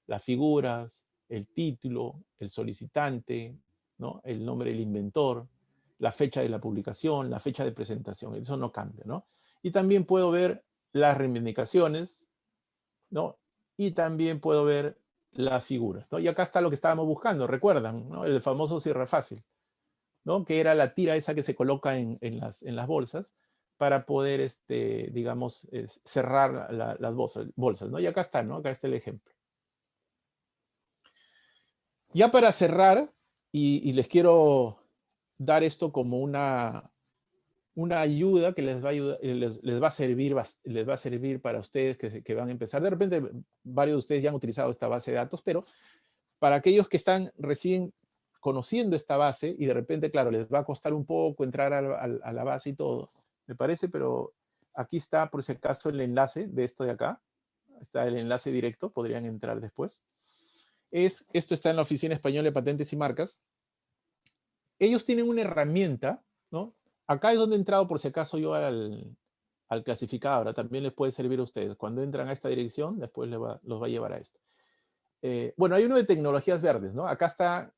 las figuras, el título, el solicitante, ¿no? El nombre del inventor, la fecha de la publicación, la fecha de presentación, eso no cambia, ¿no? Y también puedo ver las reivindicaciones, ¿no? Y también puedo ver las figuras, ¿no? Y acá está lo que estábamos buscando, ¿recuerdan? ¿No? El famoso cierre fácil, ¿no? Que era la tira esa que se coloca en las bolsas para poder, digamos, cerrar las bolsas, ¿no? Y acá está, ¿no? Acá está el ejemplo. Ya para cerrar, y les quiero dar esto como una ayuda que les va a servir para ustedes que van a empezar. De repente, varios de ustedes ya han utilizado esta base de datos, pero para aquellos que están recién conociendo esta base y de repente, claro, les va a costar un poco entrar a la base y todo, me parece, pero aquí está, por si acaso, el enlace de esto de acá. Está el enlace directo, podrían entrar después. Esto está en la Oficina Española de Patentes y Marcas. Ellos tienen una herramienta, ¿no? Acá es donde he entrado, por si acaso, yo al clasificador. También les puede servir a ustedes. Cuando entran a esta dirección, después los va a llevar a esto. Bueno, hay uno de tecnologías verdes, ¿no? Acá está,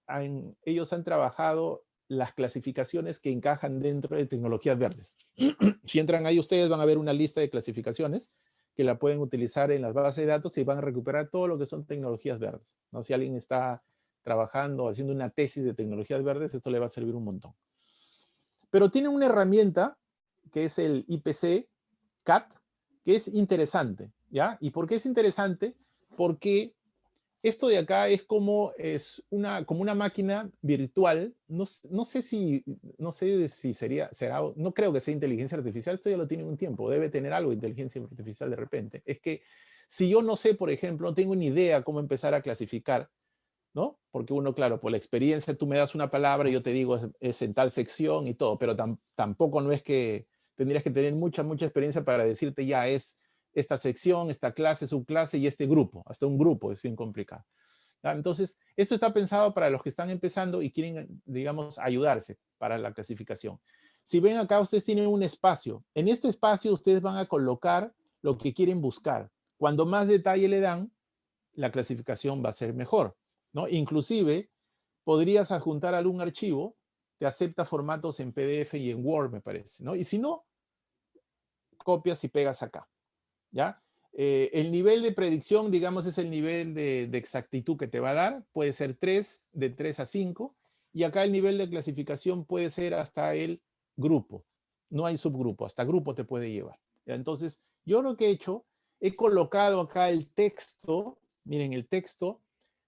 ellos han trabajado las clasificaciones que encajan dentro de tecnologías verdes. Si entran ahí, ustedes van a ver una lista de clasificaciones que la pueden utilizar en las bases de datos y van a recuperar todo lo que son tecnologías verdes, ¿no? Si alguien está trabajando, haciendo una tesis de tecnologías verdes, esto le va a servir un montón. Pero tienen una herramienta que es el IPC CAT, que es interesante, ¿ya? ¿Y por qué es interesante? Porque esto de acá es como una máquina virtual. No sé si será, no creo que sea inteligencia artificial. Esto ya lo tiene un tiempo. Debe tener algo de inteligencia artificial de repente. Es que si yo no sé, por ejemplo, no tengo ni idea cómo empezar a clasificar, ¿no? Porque uno, claro, por la experiencia, tú me das una palabra y yo te digo es en tal sección y todo, pero tampoco no es que tendrías que tener mucha experiencia para decirte ya es esta sección, esta clase, subclase y este grupo. Hasta un grupo es bien complicado. ¿Ya? Entonces, esto está pensado para los que están empezando y quieren, digamos, ayudarse para la clasificación. Si ven acá, ustedes tienen un espacio. En este espacio ustedes van a colocar lo que quieren buscar. Cuando más detalle le dan, la clasificación va a ser mejor, ¿no? Inclusive, podrías adjuntar algún archivo, te acepta formatos en PDF y en Word, me parece, ¿no? Y si no, copias y pegas acá, ¿ya? El nivel de predicción, digamos, es el nivel de exactitud que te va a dar. Puede ser 3, de 3 a 5. Y acá el nivel de clasificación puede ser hasta el grupo, No hay subgrupo, hasta grupo te puede llevar. ¿Ya? Entonces, yo lo que he hecho, he colocado acá el texto, miren, el texto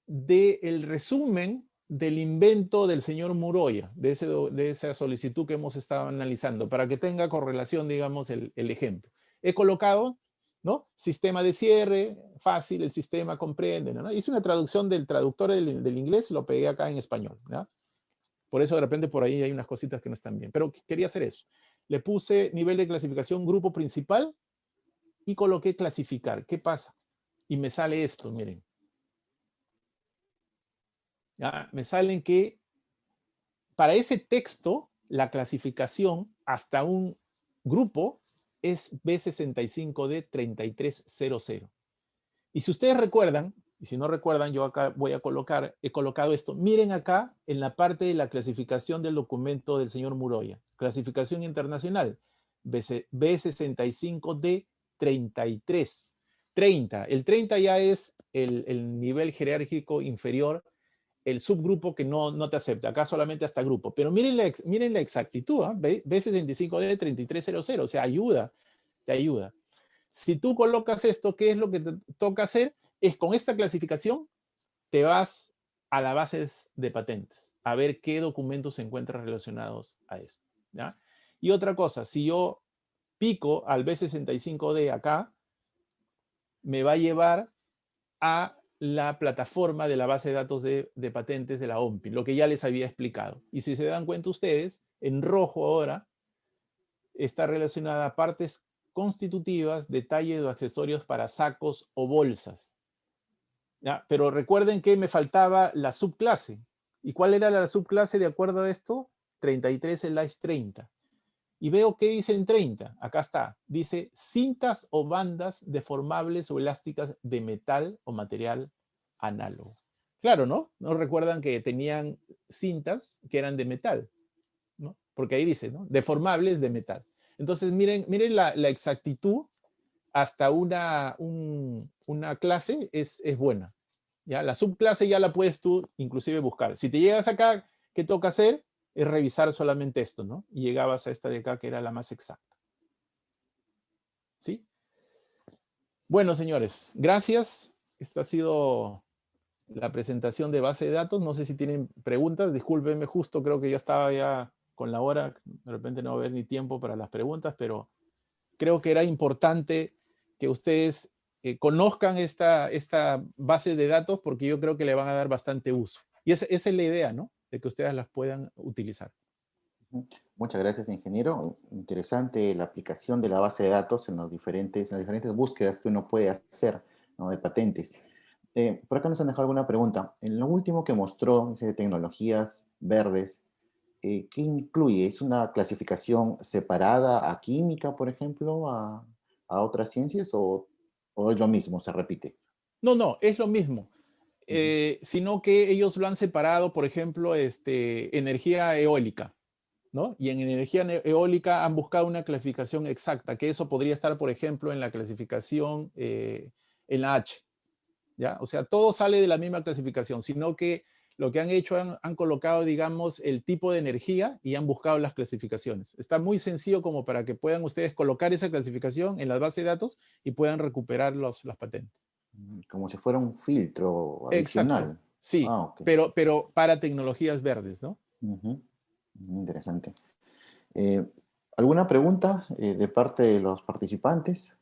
del resumen del invento del señor Muroya, de esa solicitud que hemos estado analizando, para que tenga correlación, digamos, el ejemplo. He colocado, ¿no? Sistema de cierre, fácil, el sistema comprende, ¿no? Hice una traducción del traductor del inglés, lo pegué acá en español, ¿ya? Por eso de repente por ahí hay unas cositas que no están bien, pero quería hacer eso. Le puse nivel de clasificación grupo principal y coloqué clasificar. ¿Qué pasa? Y me sale esto, miren. ¿Ya? Me salen que para ese texto, la clasificación hasta un grupo es B65D3300. Y si ustedes recuerdan, y si no recuerdan, yo acá voy a colocar, he colocado esto. Miren acá en la parte de la clasificación del documento del señor Muroya. Clasificación internacional, B65D33. 30. El 30 ya es el nivel jerárquico inferior, el subgrupo que no te acepta. Acá solamente hasta grupo. Pero miren la exactitud, ¿eh? B65D3300, o sea, te ayuda. Si tú colocas esto, ¿qué es lo que te toca hacer? Es con esta clasificación, te vas a las bases de patentes, a ver qué documentos se encuentran relacionados a esto, ¿ya? Y otra cosa, si yo pico al B65D acá, me va a llevar a la plataforma de la base de datos de patentes de la OMPI, lo que ya les había explicado. Y si se dan cuenta ustedes, en rojo ahora está relacionada a partes constitutivas, detalles o accesorios para sacos o bolsas. ¿Ya? Pero recuerden que me faltaba la subclase. ¿Y cuál era la subclase de acuerdo a esto? 33 el 30. Y veo que dice en 30. Acá está. Dice cintas o bandas deformables o elásticas de metal o material análogo. Claro, ¿no? ¿No recuerdan que tenían cintas que eran de metal? ¿No? Porque ahí dice, ¿no? Deformables de metal. Entonces, miren la exactitud hasta una clase es buena. ¿Ya? La subclase ya la puedes tú inclusive buscar. Si te llegas acá, ¿qué toca hacer? Es revisar solamente esto, ¿no? Y llegabas a esta de acá que era la más exacta. ¿Sí? Bueno, señores, gracias. Esta ha sido la presentación de base de datos. No sé si tienen preguntas. Discúlpenme, justo creo que ya estaba ya con la hora. De repente no va a haber ni tiempo para las preguntas, pero creo que era importante que ustedes conozcan esta base de datos porque yo creo que le van a dar bastante uso. Y esa es la idea, ¿no? De que ustedes las puedan utilizar.
Muchas gracias, ingeniero. Interesante la aplicación de la base de datos en las diferentes búsquedas que uno puede hacer, ¿no? De patentes. Por acá nos han dejado alguna pregunta. En lo último que mostró, dice, de tecnologías verdes, ¿qué incluye? ¿Es una clasificación separada a química, por ejemplo, a otras ciencias o es lo mismo, se repite?
No, es lo mismo. Sino que ellos lo han separado, por ejemplo, energía eólica, ¿no? Y en energía eólica han buscado una clasificación exacta, que eso podría estar, por ejemplo, en la clasificación en la H, ¿ya? O sea, todo sale de la misma clasificación, sino que lo que han hecho han colocado, digamos, el tipo de energía y han buscado las clasificaciones. Está muy sencillo como para que puedan ustedes colocar esa clasificación en la base de datos y puedan recuperar las patentes.
Como si fuera un filtro
Exacto,
adicional.
sí,
Ah, ok.
pero para tecnologías verdes, ¿no?
Ujú. Interesante. Eh, ¿Alguna pregunta de parte de los participantes?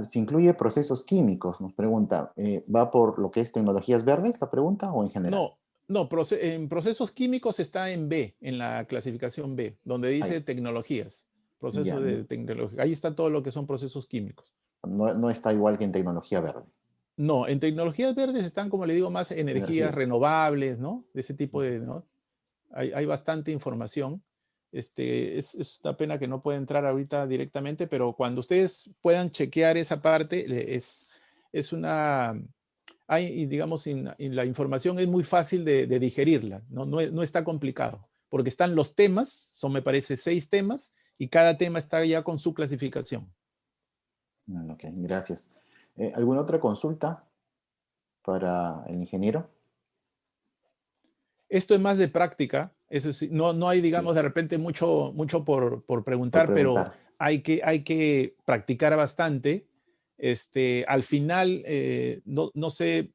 Se incluye procesos químicos, nos pregunta. ¿Va por lo que es tecnologías verdes la pregunta o en general?
No, en procesos químicos está en B, en la clasificación B, donde
Ahí,
dice tecnologías,
ya.
procesos de tecnología. Ahí está todo lo que son procesos químicos.
No está igual que en tecnología verde.
No, en tecnologías verdes están, como le digo, más energías
Energía.
renovables, ¿no? De ese tipo de, ¿no? Hay bastante información. Es una pena que no pueda entrar ahorita directamente, pero cuando ustedes puedan chequear esa parte, es una, hay, digamos, la información es muy fácil de digerirla, ¿no? No está complicado, porque están los temas, son me parece 6 temas, y cada tema está ya con su clasificación.
Ok, gracias. ¿Alguna otra consulta para el ingeniero?
Esto es más de práctica, Eso sí, no hay, digamos,
Sí,
de repente mucho por
por
preguntar, pero
preguntar.
hay que practicar bastante. Al final, no sé,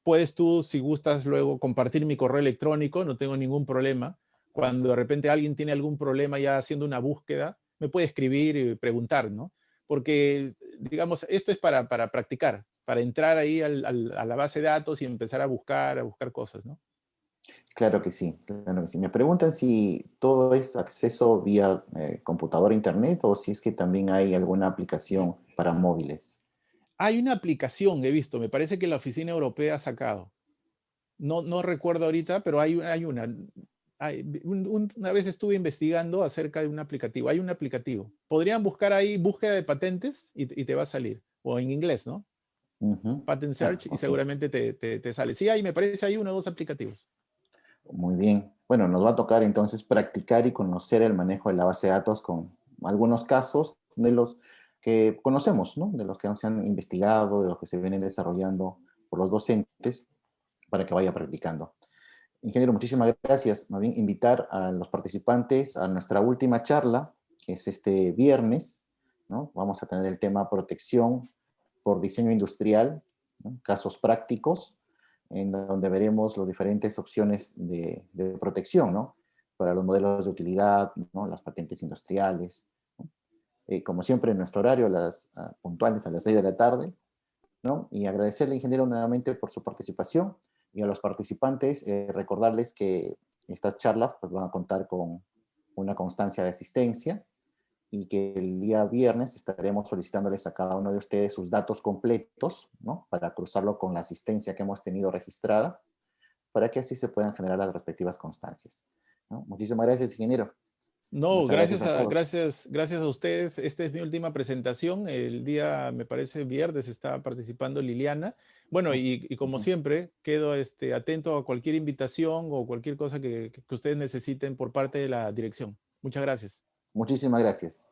puedes tú, si gustas, luego compartir mi correo electrónico, no tengo ningún problema. Cuando de repente alguien tiene algún problema ya haciendo una búsqueda, me puede escribir y preguntar, ¿no? Porque, digamos, esto es para practicar, para entrar ahí a la base de datos y empezar a buscar cosas, ¿no?
Claro que sí, claro que sí. Me preguntan si todo es acceso vía computadora, internet, o si es que también hay alguna aplicación para móviles.
Hay una aplicación, he visto, me parece que la Oficina Europea ha sacado. No recuerdo ahorita, pero hay una. Una vez estuve investigando acerca de un aplicativo. Hay un aplicativo. Podrían buscar ahí búsqueda de patentes y te va a salir. O en inglés, ¿no?
Ujú.
Patent
Ah,
Search y
ok,
seguramente te sale. Sí, me parece hay uno o dos aplicativos.
muy bien. Bueno, nos va a tocar entonces practicar y conocer el manejo de la base de datos con algunos casos de los que conocemos, ¿no? De los que se han investigado, de los que se vienen desarrollando por los docentes para que vaya practicando. Ingeniero, muchísimas gracias. Más bien invitar a los participantes a nuestra última charla, que es este viernes, ¿no? Vamos a tener el tema protección por diseño industrial, ¿no? Casos prácticos, en donde veremos las diferentes opciones de protección, ¿no? Para los modelos de utilidad, ¿no? Las patentes industriales. ¿No? Como siempre, en nuestro horario, puntuales a las 6 de la tarde, ¿no? Y agradecerle, ingeniero, nuevamente por su participación y a los participantes, recordarles que estas charlas pues, van a contar con una constancia de asistencia y que el día viernes estaremos solicitándoles a cada uno de ustedes sus datos completos, ¿no? Para cruzarlo con la asistencia que hemos tenido registrada, para que así se puedan generar las respectivas constancias, ¿no? Muchísimas gracias, ingeniero.
No,
Muchas gracias a todos.
gracias a ustedes. Esta es mi última presentación. El día, me parece, viernes está participando Liliana. Bueno,
Oh,
y como
ujú.
siempre, quedo atento a cualquier invitación o cualquier cosa que ustedes necesiten por parte de la dirección. Muchas gracias.
Muchísimas gracias.